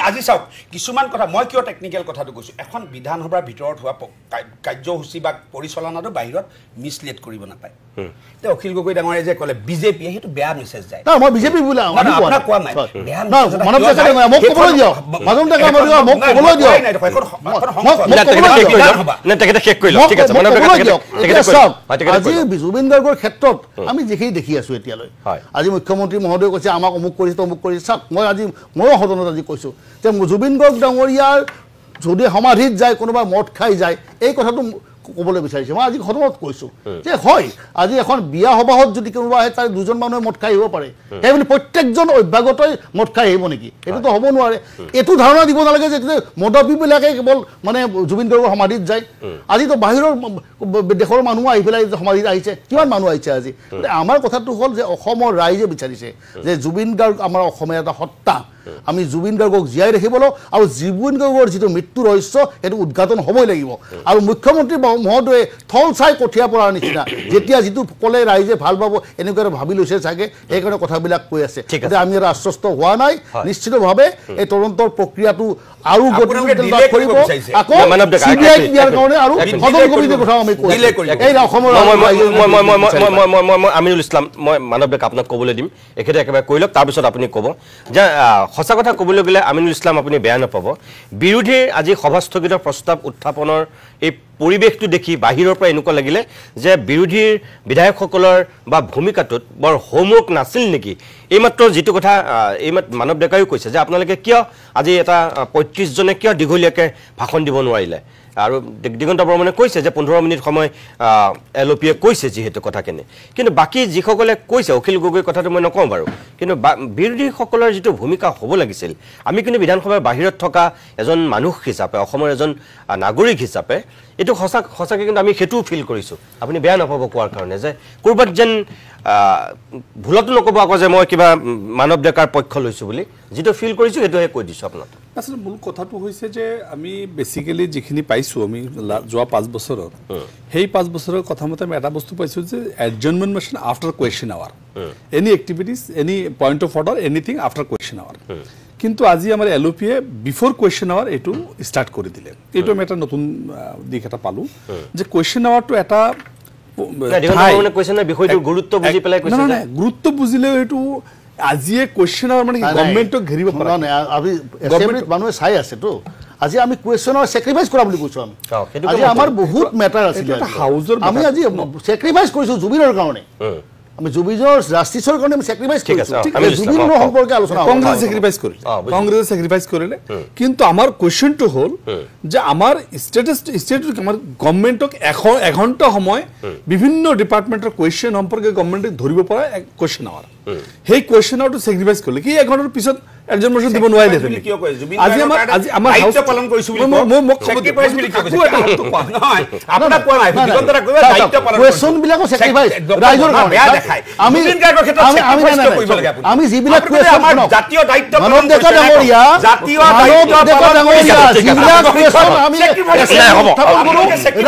আজি চাওক কিছুমান কথা মই কিয় টেকনিক্যাল কথাটো কৈছো এখন বিধানসভাৰ ভিতৰত হোৱা কাৰ্যসূচী বা পৰিচালনাটো বাহিৰত মিছলিড কৰিব নাপায় তে অখিল গগৈ ডাঙৰে যে ক'লে বিজেপি হেতু বেয়া মেছেজ যায় না মই বিজেপি বুলা আমি কোৱা নাই বেয়া মেছেজ মানৱ ডেকা মোক ক'বলৈ দিয়ক মানৱ ডেকা মোক ক'বলৈ দিয়ক না তেখেতে শেষ কৰিল ঠিক আছে মানৱ ডেকা তেখেতে আজি জুবিন গাৰ্গৰ ক্ষেত্ৰত আমি যেখিনি দেখি আছো এতিয়ালৈ আজি মুখ্যমন্ত্ৰী মহোদয় কৈছে আমাক অমুক কৰিছে অমুক কৰিছে চাওক মই আজি ময়ো সদনত আজি কৈছো যে জুবিন গাৰ্গ ডাঙৰীয়াৰ যদি সমাধিত যায় কোনোবা মদ খাই যায় এই কথাটো ক'বলৈ বিচাৰিছে মই আজি সদনত কৈছো যে হয় আজি এখন বিয়া সবাহত যদি কোনোবা আহে তাৰ দুজন মানুহে মদ খাই আহিব পাৰে সেই বুলি প্ৰত্যেকজন অভ্যাগতই মদ খাই আহিব নেকি এইটোতো হ'ব নোৱাৰে এইটো ধাৰণা দিব নালাগে যে মদবীবিলাকে কেৱল মানে জুবিন গাৰ্গৰ সমাধিত যায় আজিতো বাহিৰৰ দেশৰ মানুহ আহি পেলাই সমাধিত আহিছে কিমান মানুহ আহিছে আজি আমাৰ কথাটো হ'ল যে অসমৰ ৰাইজে বিচাৰিছে যে জুবিন গাৰ্গ আমাৰ অসমৰ এটা সত্তা আমি জুবিন গাৰ্গক জীয়াই ৰাখিবলৈ আৰু জুবিন গাৰ্গৰ যিটো মৃত্যু ৰহস্য সেইটো উদ্ঘাটন হ'বই লাগিব আৰু মুখ্যমন্ত্ৰী মহোদয়ে থল চাই কঠীয়া পৰাৰ নিচিনা যেতিয়া যিটো ক'লে ৰাইজে ভাল পাব এনেকৈ ভাবি লৈছে চাগে সেইকাৰণে কথাবিলাক কৈ আছে যে আমি এটা আশ্বস্ত হোৱা নাই নিশ্চিতভাৱে এই তদন্তৰ প্ৰক্ৰিয়াটো আৰু গতিশীল কৰিব আকৌ CBI দিয়াৰ কাৰণে আৰু সদন কমিটিৰ কথা আমি কৈ এই অসমৰ আমিনুল ইছলাম মই মানৱ ডেকা আপোনাক ক'বলৈ দিম এখেতে একেবাৰে কৈ লওক তাৰপিছত আপুনি ক'ব যে সঁচা কথা ক'বলৈ গ'লে আমিনুল ইছলাম আপুনি বেয়া নাপাব বিৰোধীৰ আজি সভাস্থগিতৰ প্ৰস্তাৱ উত্থাপনৰ এই পৰিৱেশটো দেখি বাহিৰৰ পৰা এনেকুৱা লাগিলে যে বিৰোধীৰ বিধায়কসকলৰ বা ভূমিকাটোত বৰ হোমৱৰ্ক নাছিল নেকি এইমাত্ৰ যিটো কথা মানৱ ডেকাইও কৈছে যে আপোনালোকে কিয় আজি এটা ৩৫ জনে কিয় দীঘলীয়াকৈ ভাষণ দিব নোৱাৰিলে আৰু দিগন্ত বৰ্মনে কৈছে যে 15 মিনিট সময় এলপিয়ে কৈছে যিহেতু কথাখিনি কিন্তু বাকি যিসকলে কৈছে অখিল গগৈ কথাটো মই নকওঁ বাৰু কিন্তু বিৰোধীসকলৰ যিটো ভূমিকা হ'ব লাগিছিল আমি কিন্তু বিধানসভাৰ বাহিৰত থকা এজন মানুহ হিচাপে অসমৰ এজন নাগৰিক হিচাপে এইটো সঁচাকৈ কিন্তু আমি সেইটো ফিল কৰিছোঁ আপুনি বেয়া নাপাব কোৱাৰ কাৰণে যে ক'ৰবাত যেন ভুলতো নক'ব আকৌ যে মই কিবা মানৱ ডেকাৰ পক্ষ লৈছোঁ বুলি যিটো ফিল কৰিছোঁ সেইটোহে কৈ দিছোঁ আপোনাক আচলতে মূল কথাটো হৈছে যে আমি বেসিক্যালি যিখিনি পাইছোঁ আমি যোৱা 5 বছৰত সেই 5 বছৰৰ কথা মতে আমি এটা বস্তু পাইছোঁ যে adjournment motion after question hour any activities any point of order anything after question hour কিন্তু আজি আমাৰ এলপিয়ে বিফোৰ কোৱেশ্যন আৱাৰ এইটো ষ্টাৰ্ট কৰি দিলে এইটো আমি এটা নতুন দিশ এটা পালোঁ যে কোৱেশ্যন আৱাৰটো এটা গুৰুত্ব বুজিলেও এইটো আজিয়ে কোৱেশ্যন আৱাৰ মানে গভৰ্ণমেণ্টক ঘেৰিব পৰা নাই আমি এছেম্বলিত মানুহে চাই আছেতো আজি আমি কোৱেশ্যন আৱাৰ চেক্ৰিফাইচ কৰা বুলি কৈছোঁ আমি আজি আমাৰ বহুত মেটাৰ আছিল আমি আজি চেক্ৰিফাইচ কৰিছোঁ জুবিনৰ কাৰণে আমি জুবিনৰ জাষ্টিছৰ কাৰণে আমি চেক্ৰিফাইচ কৰিছোঁ জুবিনৰ সম্পৰ্কে আলোচনা কংগ্ৰেছে চেক্ৰিফাইচ কৰিলে কিন্তু আমাৰ কুৱেশ্যনটো হ'ল যে আমাৰ ষ্টেট আমাৰ গভৰ্ণমেণ্টক এঘণ্টা সময় বিভিন্ন ডিপাৰ্টমেণ্টৰ কুৱেশ্যন সম্পৰ্কে গভৰ্ণমেণ্টক ধৰিব পৰা কুৱেশ্যন আৱাৰ সেই কুৱেশ্যন আৱাৰটো চেক্ৰিফাইচ কৰিলে কি এঘণ্টাৰ পিছত এজন মোশ্যন দিব নোৱাৰিলে আজি আমাৰ দায়িত্ব পালন কৰিছোঁ বুলি মোক চেক্ৰিফাইচ বুলি কি কৈছে নহয় আপোনাক কোৱা নাই দিগন্তৰা কৈছে দায়িত্ব পালন কুৱেশ্যন বিলাকো চেক্ৰিফাইচ ৰাইজৰ কাৰণে দেখাই আমি জুবিনগাৰ্গৰ ক্ষেত্ৰত চেক্ৰিফাইচ কৰিব লাগে আমি যিবিলাক কুৱেশ্যন আমাৰ জাতীয় দায়িত্ব পালন জাতীয় দায়িত্ব পালন যিবিলাক কুৱেশ্যন আমি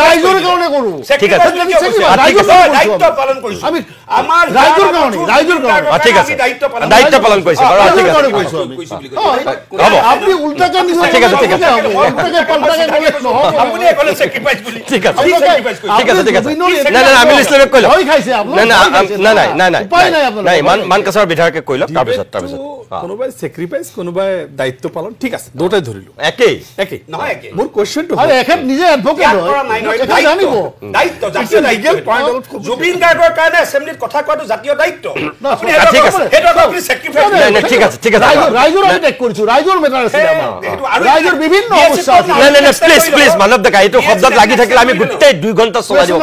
ৰাইজৰ কাৰণে কৰোঁ ঠিক আছে দায়িত্ব পালন কৰিছোঁ আমি আমাৰ ৰাইজৰ কাৰণে ঠিক আছে দায়িত্ব পালন কৰিছে বাৰু ঠিক আছে আপনি উল্টাকে নিছে ঠিক আছে উল্টাকে পাল্টাকে বলে আপনি কলে স্যাক্রিফাইস বলি ঠিক আছে ঠিক আছে না না আমি ইসলামে কইলো হয় খাইছে আপনি না না না না উপায় নাই আপনার নাই মানকাছৰ বিধায়কে কইলো তাৰ পিছত কোনোবাই স্যাক্ৰিফাইস কোনোবাই দায়িত্ব পালন ঠিক আছে দুটাই ধৰিলো একেই নহয় একেই মোৰ কোৱেশ্চনটো আরে এখেত নিজে এডভোকেট হয় নাই জানিব দায়িত্ব জাতীয় লিগ্যাল পয়েন্ট জুবিন গাৰ্গৰ কাৰণে এছেম্বলিত কথা কোৱাটো জাতীয় দায়িত্ব আপুনি ঠিক আছে হেটো আপুনি স্যাক্ৰিফাইস নাই ঠিক আছে ৰাইজৰ আমি টেক কৰিছো ৰাইজৰ মেটাৰ আছে আমাৰ ৰাইজৰ বিভিন্ন অৱস্থা আছে নাই নাই প্লিজ প্লিজ মানৱ দেখা এইটো শব্দত লাগি থাকিলে আমি গোটেই 2 ঘণ্টা চলাই দিব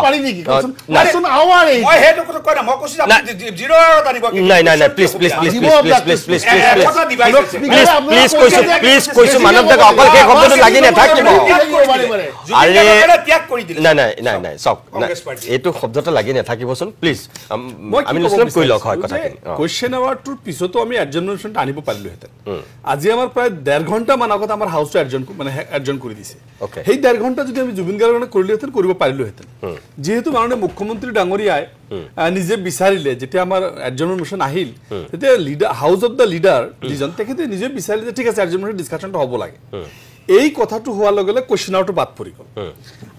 পাৰি নেকি কোৱেশ্চন আৱাৰ মই হেটো কথা কয় না মই কৈছো আপুনি জিৰ' আৱাৰত আনিব নাই নাই নাই please please please please please please কৈছো মানৱ দেখা অকল সেই শব্দটো লাগি নাথাকিব আৰে ত্যাগ কৰি দিলে নাই নাই নাই নাই চক এইটো শব্দটো লাগি নাথাকিবচোন প্লিজ আমি লিসন কৰি লওক হয় কথাখিনি কোৱেশ্চন আৱাৰটোৰ পিছতো আমি এডজৰ্নমেণ্ট আনিব পাৰিলোহেঁতেন আজি আমাৰ প্ৰায় 1.5 ঘণ্টা মান আগত আমাৰ হাউচটো এডজন কৰি দিছে সেই 1.5 ঘণ্টা যদি আমি জুবিন গাৰ্গৰ কাৰণে কৰিলোহেঁতেন কৰিব পাৰিলোহেঁতেন যেহেতু মাননীয় মুখ্যমন্ত্ৰী ডাঙৰীয়াই নিজে বিচাৰিলে যেতিয়া আমাৰ এডজৰ্নমেণ্ট আহিল তেতিয়া leader house of the leader যিজন তেখেতে নিজে বিচাৰিলে যে ঠিক আছে এডজৰ্নমেণ্ট ডিছকাশ্যনটো হ'ব লাগে এই কথাটো হোৱাৰ লগে লগে কুৱেশ্যন আৱাৰটো বাদ পৰি গ'ল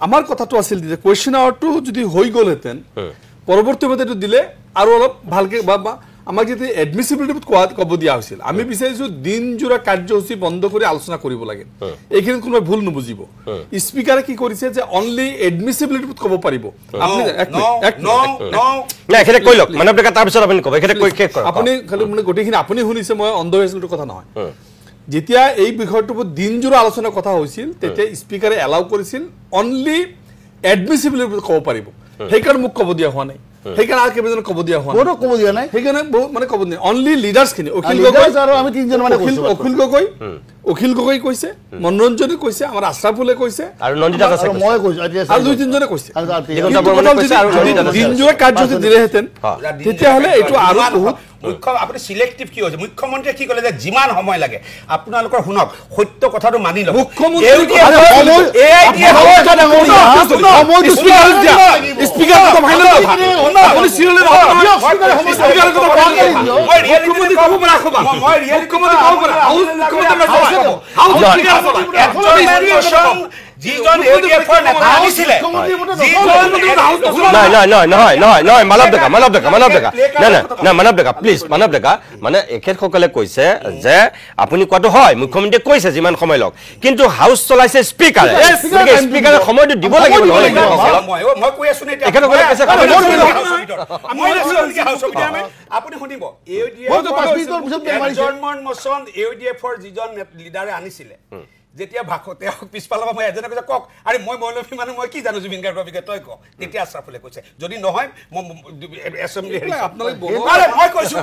আমাৰ কথাটো আছিল যে কুৱেশ্যন আৱাৰটো যদি হৈ গ'লহেঁতেন পৰৱৰ্তী সময়ত এইটো দিলে আৰু অলপ ভালকে বা আমাক যদি এডমিছিবিলিটি ক'ব দিয়া হৈছিল আমি বিচাৰিছোঁ দিনজোৰা কাৰ্যসূচী বন্ধ কৰি আলোচনা কৰিব লাগে এইখিনি কোনোবাই ভুল নুবুজিব স্পীকাৰে কি কৰিছে যে অনলি এডমিছিবিলিটি ক'ব পাৰিব আপুনি খালি মানে গোটেইখিনি আপুনি শুনিছে মই অন্ধ হৈ আছিলো কথা নহয় যেতিয়া এই বিষয়টোৰ ওপৰত দিনজোৰা আলোচনাৰ কথা হৈছিল তেতিয়া স্পীকাৰে এলাউ কৰিছিল অনলি এডমিছিবিলিটি ক'ব পাৰিব সেইকাৰণে মোক ক'ব দিয়া হোৱা নাই সেইকাৰণে আৰু কেইবাজনে ক'ব দিয়া হোৱা নাই ক'ব দিয়া নাই সেইকাৰণে মানে ক'ব দিয়া অনলি লিডাৰ্ছখিনি অখিল গগৈ আৰু আমি তিনিজন মানে অখিল গগৈ কৈছে মনোৰঞ্জনে কৈছে আমাৰ আশৰাফুলে কৈছে আৰু নন্দিতা কৈছে মই কৈছো আৰু দুই তিনিজনে কৈছে দিনজোৰা কাৰ্যসূচী দিলেহেঁতেন তেতিয়াহ'লে এইটো আৰু বহুত মুখ্য আপুনি সিলেক্টিভ কি হৈছে মুখ্যমন্ত্ৰীয়ে কি ক'লে যে যিমান সময় লাগে আপোনালোকৰ শুনক সত্য কথাটো মানি লওক মুখ্যমন্ত্ৰী যিজন এডিএফৰ নেতা আনিছিলে নহয় মানৱ ডেকা প্লিজ মানৱ ডেকা মানে এখেতসকলে কৈছে যে আপুনি কোৱাটো হয় মুখ্যমন্ত্ৰীয়ে কৈছে যিমান সময় লওক কিন্তু হাউচ চলাইছে স্পীকাৰে স্পীকাৰে সময়টো দিব লাগিব নহ'লে মই কৈ আছো নে এখেতসকলে কৈছে আপুনি শুনিব এডিএফৰ যিজন লিডাৰে আনিছিলে যেতিয়া ভাষতে পিছফালৰ পৰা মই এজনে কৈছে কওক আৰে মই মৌলবী মানুহ মই কি জানো জুবিন গাৰ্গৰ বিষয়ে তই কওক তেতিয়া আশ্ৰাফুলে কৈছে যদি নহয় মই এছেম্বলি আপোনালোক মই কৈছো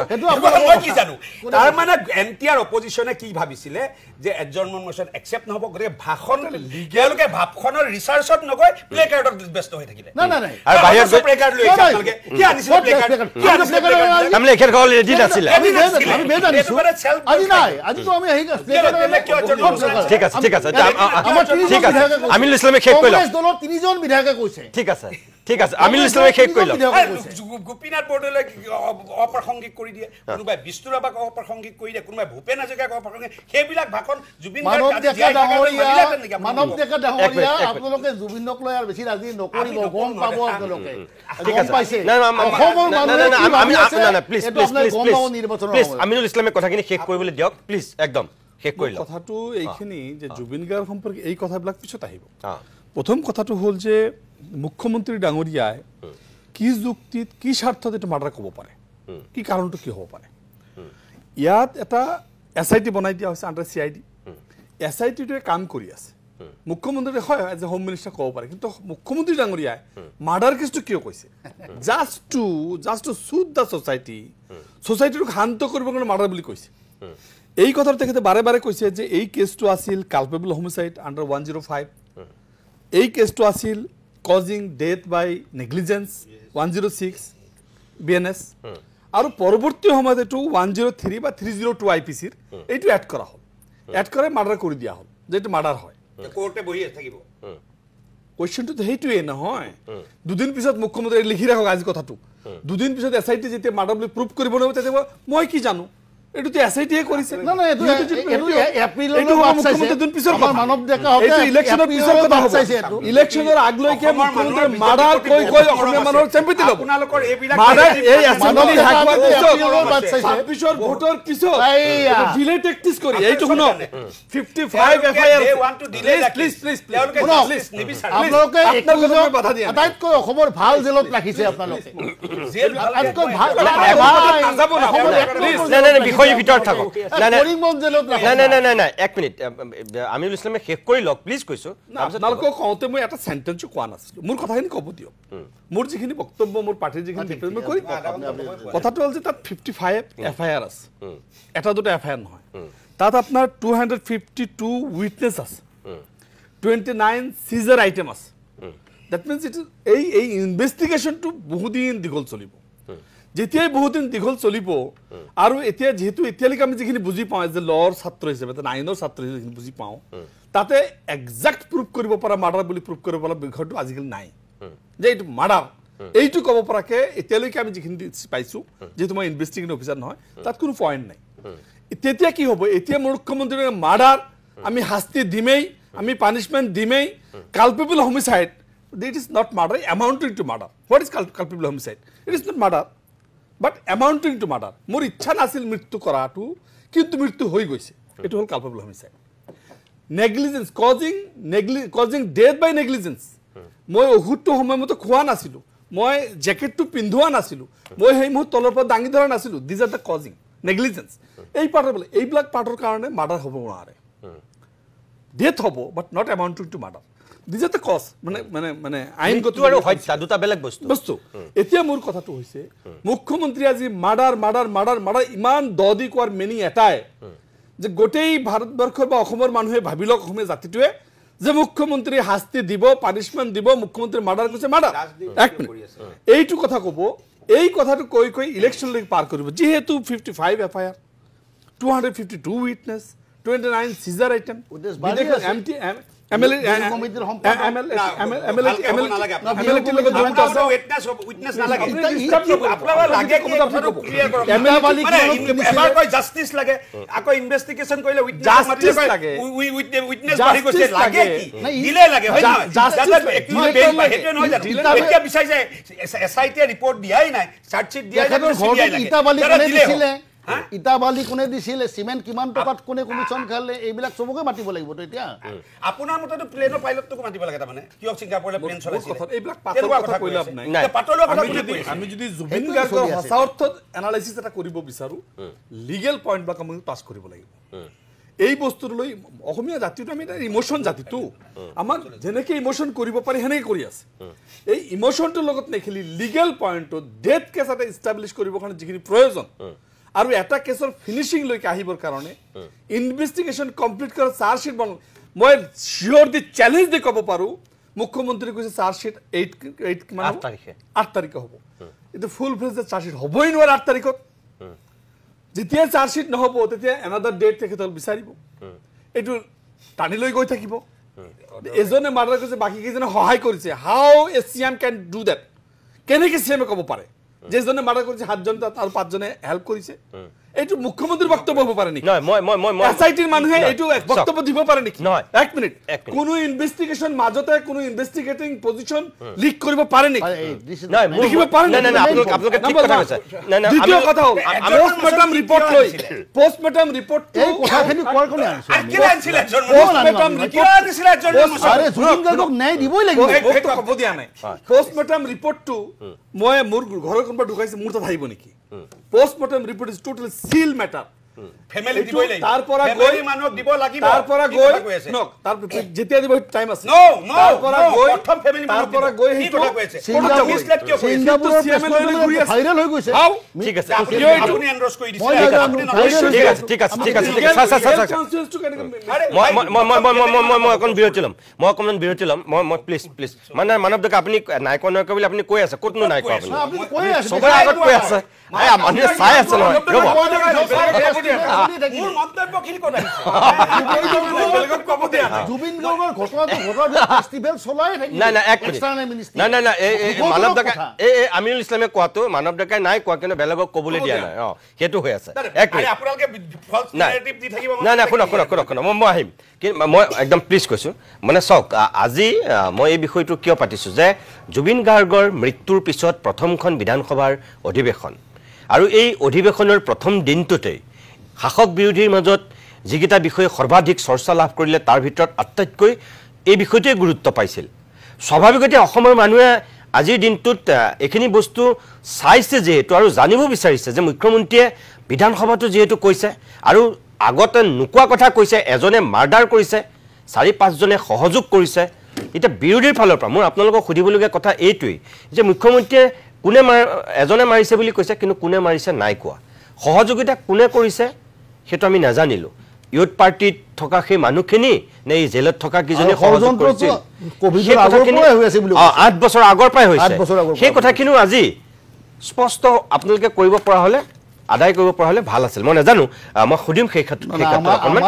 মই কি জানো তাৰ মানে এনটিআৰ অপজিশ্যনে কি ভাবিছিলে যে এডজৰ্ণমেণ্ট মোচন একচেপ্ট নহ'ব গতিকে ভাষণ তেওঁলোকে ভাষণৰ ৰিচাৰ্চত নগৈ প্লে কাৰ্ডত ব্যস্ত হৈ থাকিলে আৰু বাহিৰত প্লে কাৰ্ড লৈ আপোনালোকে কি আনিছিলে প্লে কাৰ্ড তাৰমানে এখেত সকল ৰেডি নাছিলে ঠিক আছে ঠিক আছে আমিনুল ইছলামে শেষ কৰি লওক দলৰ 3জন বিধায়কে কৈছে ঠিক আছে ঠিক আছে আমিনুল ইছলামে শেষ কৰি লওক গোপীনাথ বৰদলৈ অপ্ৰাসংগিক কৰি দিয়ে কোনোবাই বিষ্ণুৰাবাক অপ্ৰাসংগিক কৰি দিয়ে কোনোবাই ভূপেন হাজৰিকাক অপ্ৰাসংগিক সেইবিলাক ভাষণ জুবিন মানৱ ডেকা ডাঙৰীয়া আপোনালোকে জুবিনক লৈ আৰু বেছি ৰাজি নকৰিব গম পাব আপোনালোকে গম পাইছে অসমৰ মানুহে প্লিজ আমিনুল ইছলামে কথাখিনি শেষ কৰিবলৈ দিয়ক প্লিজ একদম শেষ কৰি লওক কথাটো এইখিনি যে জুবিন গাৰ্গ সম্পৰ্কে এই কথাবিলাক পিছত আহিব প্ৰথম কথাটো হ'ল যে মুখ্যমন্ত্ৰী ডাঙৰীয়াই কি যুক্তিত কি স্বাৰ্থত এইটো মাৰ্ডাৰ ক'ব পাৰে কি কাৰণটো কি হ'ব পাৰে ইয়াত এটা SIT বনাই দিয়া হৈছে আণ্ডাৰ CID SITটোৱে কাম কৰি আছে মুখ্যমন্ত্ৰী হয় এজ এ হোম মিনিষ্টাৰ ক'ব পাৰে কিন্তু মুখ্যমন্ত্ৰী ডাঙৰীয়াই মাৰ্ডাৰ কেছটো কিয় কৈছে জাষ্ট টু চুট দ্য ছ'চাইটিটোক শান্ত কৰিবৰ কাৰণে মাৰ্ডাৰ বুলি কৈছে এই কথাটো তেখেতে বাৰে বাৰে কৈছে যে এই কেছটো আছিল কালপেবল হোমিচাইড আণ্ডাৰ 105 এই কেছটো আছিল কজিং ডেথ বাই নেগলিজেন্স 106 BNS আৰু পৰৱৰ্তী সময়ত এইটো 103 বা 302 IPCৰ এইটো এড কৰা হ'ল এড কৰে মাৰ্ডাৰ কৰি দিয়া হ'ল যেটো মাৰ্ডাৰ হয় কোৰ্টে বহি থাকিব কোৱেশ্চনটো তো সেইটোৱে নহয় দুদিন পিছত মুখ্যমন্ত্ৰী লিখি ৰাখক আজি কথাটো দুদিন পিছত SIT যেতিয়া মাৰ্ডাৰ বুলি প্ৰুভ কৰিব নোৱাৰিব তেতিয়া মই কি জানো এটো তো SIT এ কৰিছে না না এটো এপ্ৰিলৰ মুখ্যমন্ত্ৰী দুদিন পিছত মানৱ ডেকা হ'ব এটো ইলেকশ্যনৰ পিছত কথা হ'ব ইলেকশ্যনৰ আগলৈকে মুখ্যমন্ত্ৰী মাৰ্ডাৰ কৈ অসমীয়া মানুহৰ চেম্পিয়ন ল'ব আপোনালোকৰ এইবিলাক মাৰ্ডাৰ এই এছেম্বলি হাকৱাৰ পিছত ভোটৰ পিছত ডিলে টেকটিক্স কৰি এইটো শুনো 55 FIR প্লিজ আপোনালোকে আটাইতকৈ অসমৰ ভাল জেলত ৰাখিছে আপোনালোকে জেল আটাইতকৈ ভাল যাব না বিষয়ৰ ভিতৰত থাকক নাই এক মিনিট আমিনুল ইছলামে শেষ কৰি লওক প্লিজ কৈছো আপোনালোকক কওঁতে মই এটা চেণ্টেন্সো কোৱা নাছিলো মোৰ কথাখিনি ক'ব দিয়ক মোৰ যিখিনি বক্তব্য মোৰ পাৰ্টিৰ যিখিনি ৰিপ্ৰেজেণ্ট কৰি কথাটো হ'ল যে তাত 55 FIR আছে এটা দুটা FIR নহয় তাত আপোনাৰ 252 উইটনেছ আছে 29 সিজাৰ আইটেম আছে দ্যাট মিন্স ইট এই ইনভেষ্টিগেশ্যনটো বহুদিন দীঘল চলিব যেতিয়াই বহুদিন দীঘল চলিব আৰু এতিয়া যেহেতু এতিয়ালৈকে আমি যিখিনি বুজি পাওঁ যে লৰ ছাত্ৰ হিচাপে নাইনৰ ছাত্ৰ হিচাপে বুজি পাওঁ তাতে একজাক্ট প্ৰুভ কৰিব পৰা মাৰ্ডাৰ বুলি প্ৰুভ কৰিব পৰা বিষয়টো আজিকালি নাই যে এইটো মাৰ্ডাৰ এইটো ক'ব পৰাকে এতিয়ালৈকে আমি যিখিনি পাইছোঁ যেহেতু মই ইনভেষ্টিগেটিং অফিচাৰ নহয় তাত কোনো পইণ্ট নাই তেতিয়া কি হ'ব এতিয়া মুখ্যমন্ত্ৰীৰ মাৰ্ডাৰ আমি শাস্তি দিমেই আমি পানিছমেণ্ট দিমেই culpable homicide it is not murder amounting to murder what is culpable homicide it is not murder but amounting to murder মোৰ ইচ্ছা নাছিল মৃত্যু কৰাটো কিন্তু মৃত্যু হৈ গৈছে এইটো হ'ল culpable homicide negligence causing death বাই নেগলিজেন্স মই ঔষধটো সময়মতে খোৱা নাছিলোঁ মই জেকেটটো পিন্ধোৱা নাছিলোঁ মই সেই মুহূৰ্ত তলৰ পৰা দাঙি ধৰা নাছিলোঁ these are the causing negligence এই পাৰ্টৰ বোলে এইবিলাক পাৰ্টৰ কাৰণে মাৰ্ডাৰ হ'ব নোৱাৰে ডেথ হ'ব but not amounting to murder these are the cause মানে আইনগত আৰু হত্যা দুটা বেলেগ বস্তু এতিয়া মোৰ কথাটো হৈছে মুখ্যমন্ত্ৰী আজি মাৰ্ডাৰ ইমান দদি কোৱাৰ মেনি এটাই যে গোটেই ভাৰতবৰ্ষৰ বা অসমৰ মানুহে ভাবি লওক অসমীয়া জাতিটোৱে যে মুখ্যমন্ত্ৰী শাস্তি দিব পানিছমেণ্ট দিব মুখ্যমন্ত্ৰী মাৰ্ডাৰ কৈছে মাৰ্ডাৰ এক মিনিট এইটো কথা ক'ব এই কথাটো কৈ ইলেকশ্যনলৈকে পাৰ কৰিব যিহেতু 55 FIR 252 উইটনেছ 29 সিজাৰ আইটেম ইটাবালি কোনে দিছিলে সিমেন্ট কিমান টকাত কোনে কমিশন খালে এইবিলাক সবকে মাতিব লাগিব তো এতিয়া আপোনাৰ মতেতো প্লেনৰ পাইলটটোক মাতিব লাগে তাৰমানে কিয় সিংগাপুৰলৈ প্লেন চলাইছিল এইবিলাক পাতলৰ কথা কৈ লাভ নাই পাতলৰ কথা আমি যদি জুবিন গাৰ্গৰ সঁচা অৰ্থত এনালাইসিস এটা কৰিব বিচাৰো লিগেল পইণ্ট বা আমি পাছ কৰিব লাগিব এই বস্তুটো লৈ অসমীয়া জাতিটো আমি এটা ইমোশন জাতিটো আমাৰ যেনেকৈ ইমোশন কৰিব পাৰি সেনেকৈ কৰি আছে এই ইমোশনটোৰ লগত নেখেলি লিগেল পইণ্টত ডেথ কেছ এটা ইষ্টাব্লিছ কৰিবৰ কাৰণে যিখিনি প্ৰয়োজন আৰু এটা কেছৰ ফিনিচিং লৈকে আহিবৰ কাৰণে ইনভেষ্টিগেশ্যন কমপ্লিট কৰা চাৰ্জশ্বিট মই চিয়ৰ দি চেলেঞ্জ দি ক'ব পাৰোঁ মুখ্যমন্ত্ৰী কৈছে চাৰ্জশ্বিট 8 তাৰিখে হ'ব এইটো ফুল ফ্লেজ চাৰ্জশ্বিট হ'বই নোৱাৰে 8 তাৰিখত যেতিয়া চাৰ্জশ্বিট নহ'ব তেতিয়া এনাদাৰ ডেট তেখেতসকল বিচাৰিব এইটো টানি লৈ গৈ থাকিব এজনে মাৰ্ডাৰ কৰিছে বাকী কেইজনে সহায় কৰিছে how a CM can do that কেনেকৈ চিএমে ক'ব পাৰে যেজনে মাৰ্ডাৰ কৰিছে 7জন আৰু 5জনে হেল্প কৰিছে এইটো মুখ্যমন্ত্ৰীৰ বক্তব্য হ'ব পাৰে নেকি এছআইটিৰ মানুহে এইটো বক্তব্য দিব পাৰে নেকি এক মিনিট কোনো ইনভেষ্টিগেশ্যন মাজতে কোনো ইনভেষ্টিগেটিং পজিশ্যন লিক কৰিব পাৰে নেকি লিখিব পাৰে দ্বিতীয় কথা হ'ল পোষ্টমৰ্টম ৰিপৰ্ট লৈ পোষ্টমৰ্টম ৰিপৰ্ট এই কথাখিনি কোৱাৰ কাৰণে ন্যায় দিবই লাগিব ক'ব দিয়া নাই পোষ্টমৰ্টম ৰিপৰ্টটো মই মোৰ ঘৰৰ কোনোবা ঢুকাইছে মোৰ তাত আহিব নেকি postmortem report is totally seal matter family দিবই লাগিব তাৰ পৰা গৈ মানুহক দিব লাগিব তাৰ পৰা গৈ নক তাৰ যেতিয়া দিব টাইম আছে তাৰ পৰা গৈ প্ৰথম ফ্যামিলি তাৰ পৰা গৈ হেটো সিংগাপুৰৰ ভাইৰাল হৈ গৈছে ঠিক আছে আপুনি এনডোৰ্স কৰি দিছে ঠিক আছে মই অকণ বিৰতি ল'ম মই প্লিজ মানে মানৱ ডেকা আপুনি নাই কোৱা নহয় বুলি আপুনি কৈ আছে ক'তনো নাই কোৱা আপুনি সবাই আগত কৈ আছে মানুহে চাই আছে নহয় ৰ'ব মোৰ মন্তব্যখিনি ক'ত আহিছে জুবিন গাৰ্গৰ ঘটনাটো ফেষ্টিভেল চলাই থাকে নাই এক মিনিট নাই এই মানৱ ডেকা এই আমিনুল ইছলামে কোৱাটো মানৱ ডেকাই নাই কোৱা কিন্তু বেলেগক ক'বলৈ দিয়া নাই সেইটো হৈ আছে এক মিনিট আপোনালোকে ফলছ নেৰেটিভ দি থাকিব নাই শুনক মই আহিম কিন্তু মই একদম প্লিজ কৈছোঁ মানে চাওক আজি মই এই বিষয়টো কিয় পাতিছোঁ যে জুবিন গাৰ্গৰ মৃত্যুৰ পিছত প্ৰথমখন বিধানসভাৰ অধিৱেশন আৰু এই অধিৱেশনৰ প্ৰথম দিনটোতেই শাসক বিৰোধীৰ মাজত যিকেইটা বিষয়ে সৰ্বাধিক চৰ্চা লাভ কৰিলে তাৰ ভিতৰত আটাইতকৈ এই বিষয়টোৱে গুৰুত্ব পাইছিল স্বাভাৱিকতে অসমৰ মানুহে আজিৰ দিনটোত এইখিনি বস্তু চাইছে যিহেতু আৰু জানিব বিচাৰিছে যে মুখ্যমন্ত্ৰীয়ে বিধানসভাটো যিহেতু কৈছে আৰু আগতে নোকোৱা কথা কৈছে এজনে মাৰ্ডাৰ কৰিছে 4-5জনে সহযোগ কৰিছে এতিয়া বিৰোধীৰ ফালৰ পৰা মোৰ আপোনালোকক সুধিবলগীয়া কথা এইটোৱেই যে মুখ্যমন্ত্ৰীয়ে কোনে এজনে মাৰিছে বুলি কৈছে কিন্তু কোনে মাৰিছে নাই কোৱা সহযোগিতা কোনে কৰিছে সেইটো আমি নাজানিলোঁ ইউথ পাৰ্টিত থকা সেই মানুহখিনি নে এই জেলত থকা কিজনে সহযোগ কৰিছিল 8 বছৰ আগৰ পৰাই হৈছে সেই কথাখিনিও আজি স্পষ্ট আপোনালোকে কৰিব পৰা হ'লে আদায় কৰিব পৰা হ'লে ভাল আছিল মই নাজানো মই সুধিম সেই ক্ষেত্ৰত অকণমান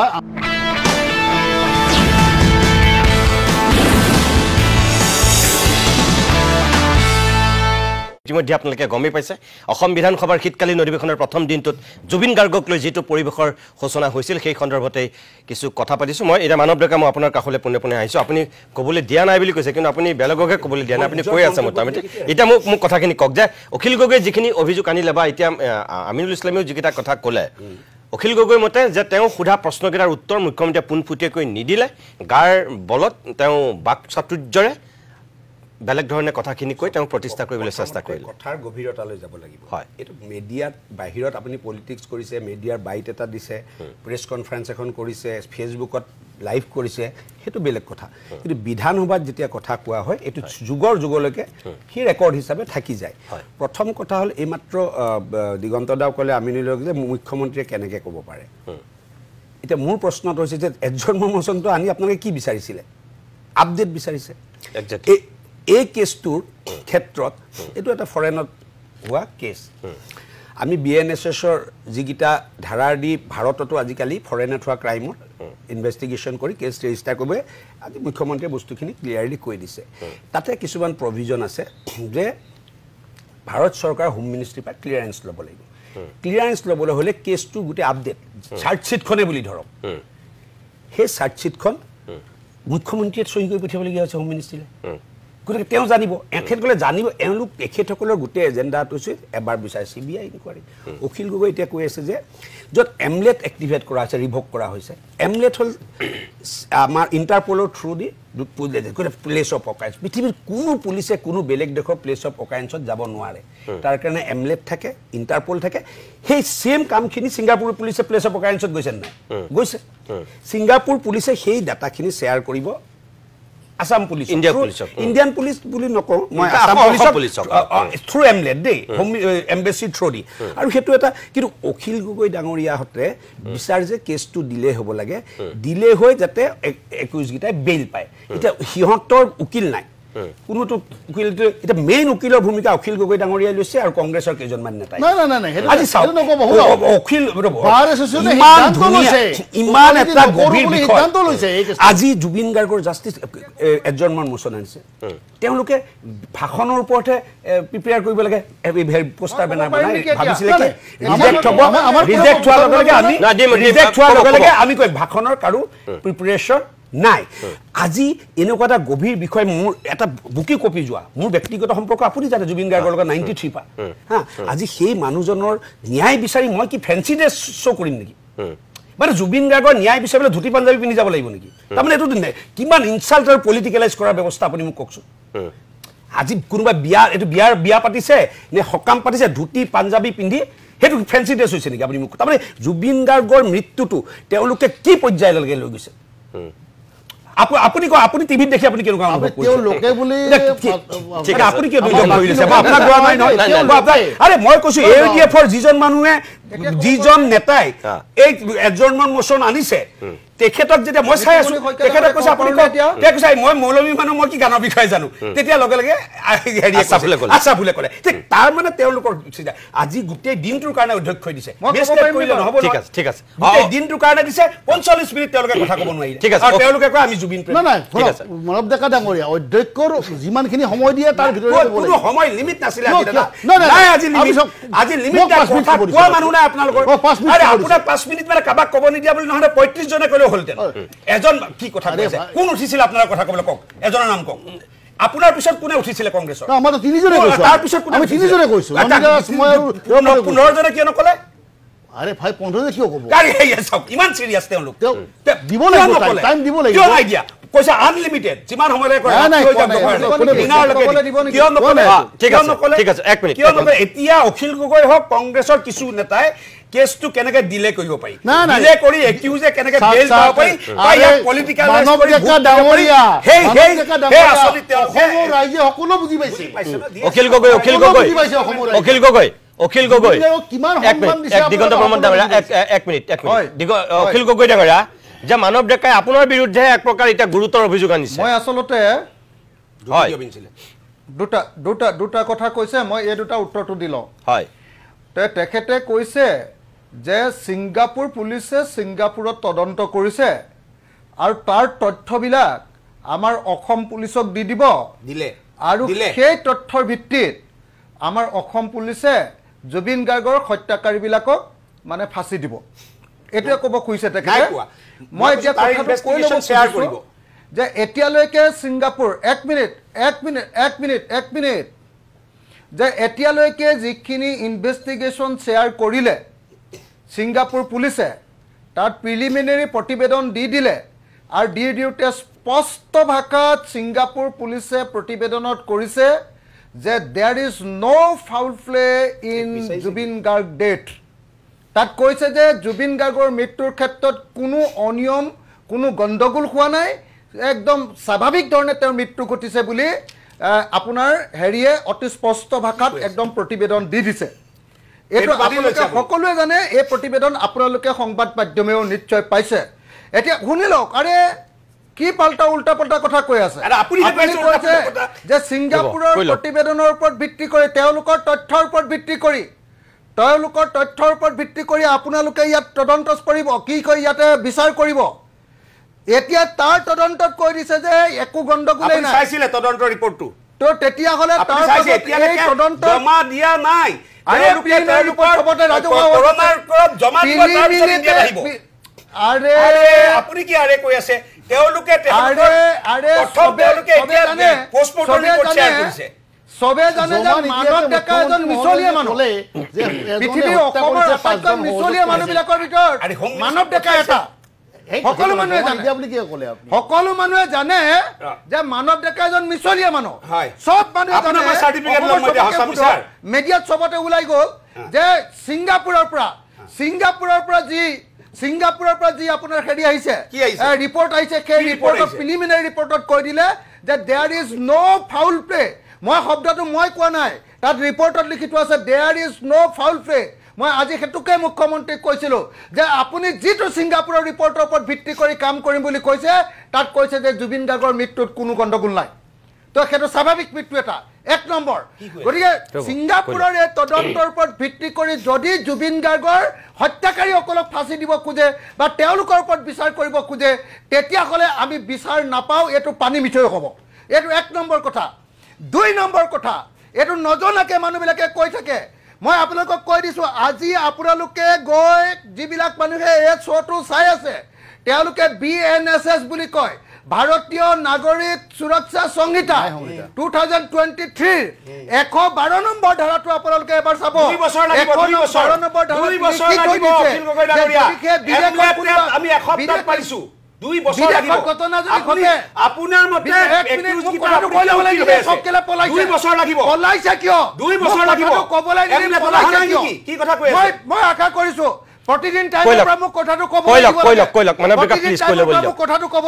ইতিমধ্যে আপোনালোকে গমেই পাইছে অসম বিধানসভাৰ শীতকালীন অধিৱেশনৰ প্ৰথম দিনটোত জুবিন গাৰ্গক লৈ যিটো পৰিৱেশৰ সূচনা হৈছিল সেই সন্দৰ্ভতে কিছু কথা পাতিছোঁ মই এতিয়া মানৱ ডেকা মই আপোনাৰ কাষলৈ পোনে আহিছোঁ আপুনি ক'বলৈ দিয়া নাই বুলি কৈছে কিন্তু আপুনি বেলেগকহে ক'বলৈ দিয়া নাই আপুনি কৈ আছে মোটামুটি এতিয়া মোক কথাখিনি কওক যে অখিল গগৈ যিখিনি অভিযোগ আনিলে বা এতিয়া আমিনুল ইছলামেও যিকেইটা কথা ক'লে অখিল গগৈ মতে যে তেওঁ সোধা প্ৰশ্নকেইটাৰ উত্তৰ মুখ্যমন্ত্ৰীয়ে পোনপটীয়াকৈ নিদিলে গাৰ বলত তেওঁ বাক চাতুৰ্যৰে বেলেগ ধৰণে কথাখিনি কৈ তেওঁ প্ৰতিষ্ঠা কৰিবলৈ চেষ্টা কৰিলে কথাৰ গভীৰতালৈ যাব লাগিব হয় এইটো মিডিয়াত বাহিৰত আপুনি পলিটিক্স কৰিছে মিডিয়াৰ বাইট এটা দিছে প্ৰেছ কনফাৰেন্স এখন কৰিছে ফেচবুকত লাইভ কৰিছে সেইটো বেলেগ কথা কিন্তু বিধানসভাত যেতিয়া কথা কোৱা হয় এইটো যুগলৈকে সি ৰেকৰ্ড হিচাপে থাকি যায় প্ৰথম কথা হ'ল এইমাত্ৰ দিগন্ত দাও ক'লে আমিনুলক যে মুখ্যমন্ত্ৰীয়ে কেনেকৈ ক'ব পাৰে এতিয়া মোৰ প্ৰশ্নটো হৈছে যে এজন মমচনটো আনি আপোনালোকে কি বিচাৰিছিলে আপডেট বিচাৰিছে এই কেছটোৰ ক্ষেত্ৰত এইটো এটা ফৰেনত হোৱা কেছ আমি BNSSৰ যিকেইটা ধাৰাৰ দি ভাৰততো আজিকালি ফৰেনত হোৱা ক্ৰাইমত ইনভেষ্টিগেশ্যন কৰি কেছ ৰেজিষ্টাৰ কৰিব আজি মুখ্যমন্ত্ৰীয়ে বস্তুখিনি ক্লিয়াৰলি কৈ দিছে তাতে কিছুমান প্ৰভিজন আছে যে ভাৰত চৰকাৰ হোম মিনিষ্ট্ৰীৰ পৰা ক্লিয়াৰেঞ্চ ল'ব লাগিব ক্লিয়াৰেঞ্চ ল'বলৈ হ'লে কেছটো গোটেই আপডেট চাৰ্জশ্বিটখনে বুলি ধৰক সেই চাৰ্জশ্বিটখন মুখ্যমন্ত্ৰীয়ে সহি কৰি পঠিয়াবলগীয়া হৈছে হোম মিনিষ্ট্ৰীলৈ গতিকে তেওঁ জানিব এখেতসকলে জানিব এওঁলোক এখেতসকলৰ গোটেই এজেণ্ডাটো হৈছে এবাৰ বিচাৰে CBI ইনকুৱাৰী অখিল গগৈ এতিয়া কৈ আছে যে য'ত এমলেট এক্টিভেট কৰা হৈছে ৰিভক কৰা হৈছে এমলেট হ'ল আমাৰ ইণ্টাৰপলৰ through the place of occurrence পৃথিৱীৰ কোনো পুলিচে কোনো বেলেগ দেশৰ প্লেচ অফ অকাৰেঞ্চত যাব নোৱাৰে তাৰ কাৰণে এমলেট থাকে ইণ্টাৰপল থাকে সেই সেম কামখিনি ছিংগাপুৰ পুলিচে প্লেচ অফ অকাৰেঞ্চত গৈছে নাই গৈছে ছিংগাপুৰ পুলিচে সেই ডাটাখিনি শ্বেয়াৰ কৰিব আসাম পুলিচ ইণ্ডিয়ান পুলিচ বুলি নকওঁ মই আসাম পুলিচ থ্ৰু এমলেট দেই এম্বেচি থ্ৰু দি আৰু সেইটো এটা কিন্তু অখিল গগৈ ডাঙৰীয়াহঁতে বিচাৰ যে কেছটো দিলে হ'ব লাগে দিলে হৈ যাতে 21 গিটাই বেইল পায় এতিয়া সিহঁতৰ উকিল নাই কোনোটো উকিল এটা মেইন উকিলৰ ভূমিকা অখিল গগৈ ডাঙৰীয়াই লৈছে আৰু কংগ্ৰেছৰ কেইজনমান নেতাই নাই আজি চাওক অখিল ইমান এটা গভীৰ সিদ্ধান্ত লৈছে আজি জুবিন গাৰ্গৰ জাষ্টিচ এডজৰ্ণমেণ্ট মোচন আনিছে তেওঁলোকে ভাষণৰ ওপৰতে প্ৰিপেয়াৰ কৰিব লাগে পোষ্টাৰ বেনাৰ বনাই ভাবিছিলে কি ৰিজেক্ট হোৱাৰ লগে লগে আমি কৈ ভাষণৰ কাৰো প্ৰিপেৰেশ্যন নাই আজি এনেকুৱা এটা গভীৰ বিষয় মোৰ এটা বুকি কপি যোৱা মোৰ ব্যক্তিগত সম্পৰ্ক আপুনি জানে জুবিন গাৰ্গৰ লগত 93 পা হা আজি সেই মানুহজনৰ ন্যায় বিচাৰি মই কি ফেন্সি ড্ৰেছ শ্ব' কৰিম নেকি মানে জুবিন গাৰ্গৰ ন্যায় বিচাৰিবলৈ ধুতি পাঞ্জাবী পিন্ধি যাব লাগিব নেকি তাৰমানে এইটো কিমান ইনচাল্ট আৰু পলিটিকেলাইজ কৰাৰ ব্যৱস্থা আপুনি মোক কওকচোন আজি কোনোবা বিয়া পাতিছে নে সকাম পাতিছে ধুতি পাঞ্জাবী পিন্ধি সেইটো ফেন্সি ড্ৰেছ হৈছে নেকি আপুনি মোক তাৰমানে জুবিন গাৰ্গৰ মৃত্যুটো তেওঁলোকে কি পৰ্যায়লৈকে লৈ গৈছে আপুনি আপুনি টিভিত দেখি আপুনি কেনেকুৱা অনুভৱ কৰিছে লোকে বুলি ঠিক আছে আপুনি কি দুজন কৰি লৈছে মই আপোনাক কোৱা নাই নহয় আৰে মই কৈছো এডিএফৰ যিজন মানুহে যিজন নেতাই এই এডজৰ্ণমেণ্ট মোচন আনিছে তেখেতক যেতিয়া মই চাই আছো তেখেতক কৈছে আপুনি তে কৈছে মই মৌলবী মানুহ মই কি গানৰ বিষয়ে জানো তেতিয়া লগে লগে হেৰি আশা ফুলে কৰে তাৰ মানে তেওঁলোকৰ আজি গোটেই দিনটোৰ কাৰণে অধ্যক্ষ দিছে মেষ্টেট কৰিলে নহব ঠিক আছে গোটেই দিনটোৰ কাৰণে দিছে 45 মিনিট তেওঁলোকে কথা ক'ব নোৱাৰিলে ঠিক আছে আৰু তেওঁলোকে কয় আমি জুবিন প্ৰেমী নাই ঠিক আছে মানৱ ডেকা ডাঙৰীয়া অধ্যক্ষৰ যিমানখিনি সময় দিয়ে তাৰ ভিতৰত কোনো সময় লিমিট নাছিলে নাই আজি লিমিট কথা কোৱা মানুহ নাই আপোনালোকৰ আৰে আপোনাক 5 মিনিট মানে কাবাক ক'ব নিদিয়া বুলি নহলে 35 জনে ক'লে হলতেন এজন কি কথা কৈছে কোন উঠিছিল আপোনাৰ কথা ক'বলৈ কওক এজনৰ নাম কওক আপোনাৰ পিছত কোনে উঠিছিল কংগ্ৰেছৰ আমাৰ তিনিজনে কৈছো তাৰ পিছত আমি তিনিজনে কৈছো 15 জনে কিয় নকলে আরে ভাই 15 নে কিয় কব গাড়ি হেয়া সব ইমান সিরিয়াস তেওঁলোক দিব লাগিব টাইম দিব লাগিব কিয় আইডিয়া কৈছে আনলিমিটেড যিমান সময়লৈ কৰে কিয় নকলে ঠিক আছে এক মিনিট কিয় নকলে এতিয়া অখিল গগৈ হক কংগ্ৰেছৰ কিছু নেতাই কেছটো কেনেকে ডিলে কৰিব পাৰি ডিলে কৰি একিউজে কেনেকে বেল পাব পাৰি পাই পলিটিক্যাল কৰি ডাঙৰীয়া হেই আসলি তেওঁলোকে ৰাইজে সকলো বুজি পাইছে অখিল গগৈ কিমান দিগন্ত প্ৰমাণ ডাঙৰীয়া এক মিনিট অখিল গগৈ ডাঙৰীয়া যে মানৱ ডেকাই আপোনাৰ বিৰুদ্ধে এক প্ৰকাৰ এটা গুৰুতৰ অভিযোগ আনিছে মই আসলতে দুটা কথা কৈছে মই এই দুটা উত্তৰটো দিলো হয় তেখেতে কৈছে যে ছিংগাপুৰ পুলিচে ছিংগাপুৰত তদন্ত কৰিছে আৰু তাৰ তথ্যবিলাক আমাৰ অসম পুলিচক দি দিব দিলে আৰু সেই তথ্যৰ ভিত্তিত আমাৰ অসম পুলিচে জুবিন গাৰ্গৰ হত্যাকাৰীবিলাকক মানে ফাঁচি দিব এটা ক'ব খুজিছে তেখেতে মই এতিয়া কথাটো কৈ ল'ব শ্বেয়াৰ কৰিব যে এতিয়ালৈকে ছিংগাপুৰ এক মিনিট যে এতিয়ালৈকে যিখিনি ইনভেষ্টিগেশ্যন শ্বেয়াৰ কৰিলে ছিংগাপুৰ পুলিচে তাত প্ৰিলিমিনাৰী প্ৰতিবেদন দি দিলে আৰু দি দিওঁতে স্পষ্ট ভাষাত ছিংগাপুৰ পুলিচে প্ৰতিবেদনত কৰিছে যে there is no' foul play in Zubeen Garg death তাত কৈছে যে জুবিন গাৰ্গৰ মৃত্যুৰ ক্ষেত্ৰত কোনো অনিয়ম কোনো গণ্ডগোল হোৱা নাই একদম স্বাভাৱিক ধৰণে তেওঁৰ মৃত্যু ঘটিছে বুলি আপোনাৰ হেৰিয়ে অতি স্পষ্ট ভাষাত একদম প্ৰতিবেদন দি দিছে এইটো আপোনালোকে সকলোৱে জানে এই প্ৰতিবেদন আপোনালোকে সংবাদ মাধ্যমেও নিশ্চয় পাইছে এতিয়া শুনি লওক আৰে কি পাল্টা উল্টা পাল্টা কথা কৈ আছে আপুনি কৈছে যে ছিংগাপুৰৰ প্ৰতিবেদনৰ ওপৰত ভিত্তি কৰি তেওঁলোকৰ তথ্যৰ ওপৰত ভিত্তি কৰি আপোনালোকে ইয়াত তদন্ত কৰিব কি কয় ইয়াতে বিচাৰ কৰিব এতিয়া তাৰ তদন্তত কৈ দিছে যে একো গণ্ডগোল নাই চাইছিলে তদন্ত ৰিপৰ্টটো তো তেতিয়া হলে তাৰ এই তদন্ত জমা দিয়া নাই আৰে আপুনি কি আৰে কৈ আছে তেওঁলোকে সবে জানে যে মানৱ ডেকা এজন মিছলীয়া মানুহ পৃথিৱীৰ অসমৰ আটাইতকৈ মিছলীয়া মানুহবিলাকৰ ভিতৰত মানৱ ডেকা এটা সকলো মানুহে জানে আপুনি কি ক'লে আপুনি সকলো মানুহে জানে যে মানৱ ডেকা এজন মিছলীয়া মানুহ সব মানুহে জানে মিডিয়াত সবতে ওলাই গ'ল যে ছিংগাপুৰৰ পৰা যি আপোনাৰ হেৰি আহিছে ৰিপৰ্ট আহিছে সেই ৰিপৰ্টৰ প্ৰিলিমিনাৰী ৰিপৰ্টত কৈ দিলে যে there is no' foul play মই শব্দটো মই কোৱা নাই তাত ৰিপৰ্টত লিখি থোৱা আছে there is no' foul play মই আজি হেতুকে মুখ্যমন্ত্ৰীক কৈছিলোঁ যে আপুনি যিটো ছিংগাপুৰৰ ৰিপৰ্টৰ ওপৰত ভিত্তি কৰি কাম কৰিম বুলি কৈছে তাত কৈছে যে জুবিন গাৰ্গৰ মৃত্যুত কোনো গণ্ডগোল নাই তো সেইটো স্বাভাৱিক মৃত্যু এটা এক নম্বৰ গতিকে ছিংগাপুৰৰ এই তদন্তৰ ওপৰত ভিত্তি কৰি যদি জুবিন গাৰ্গৰ হত্যাকাৰীসকলক ফাঁচি দিব খোজে বা তেওঁলোকৰ ওপৰত বিচাৰ কৰিব খোজে তেতিয়াহ'লে আমি বিচাৰ নাপাওঁ এইটো পানী মিঠৈ হ'ব এইটো এক নম্বৰ কথা দুই নম্বৰ কথা এইটো নজনাকৈ মানুহবিলাকে কৈ থাকে মই আপোনালোকক কৈ দিছোঁ আজি আপোনালোকে গৈ যিবিলাক মানুহে এই শ্ব'টো চাই আছে তেওঁলোকে BNSS বুলি কয় ভাৰতীয় নাগৰিক সুৰক্ষা সংহিতা 2023 112 নম্বৰ ধাৰাটো আপোনালোকে এবাৰ চাব 112 নম্বৰ আমি এসপ্তাহ পাইছো 2 বছৰ লাগিব ঘটনা যদি ঘটে আপোনাৰ মতে কথাটো কৈ ল'ব লাগিব সকলে পলাইছে 2 বছৰ লাগিব পলাইছে কিয় 2 বছৰ লাগিব ক'বলৈ পলাইছে কিয় কি কথা কৈ আছে মই আশা কৰিছো প্ৰতিদিন টাইমৰ পৰা মোক কথাটো ক'ব লাগিব কৈ লওক মানে প্লিজ কৈ ল'ব কথাটো ক'ব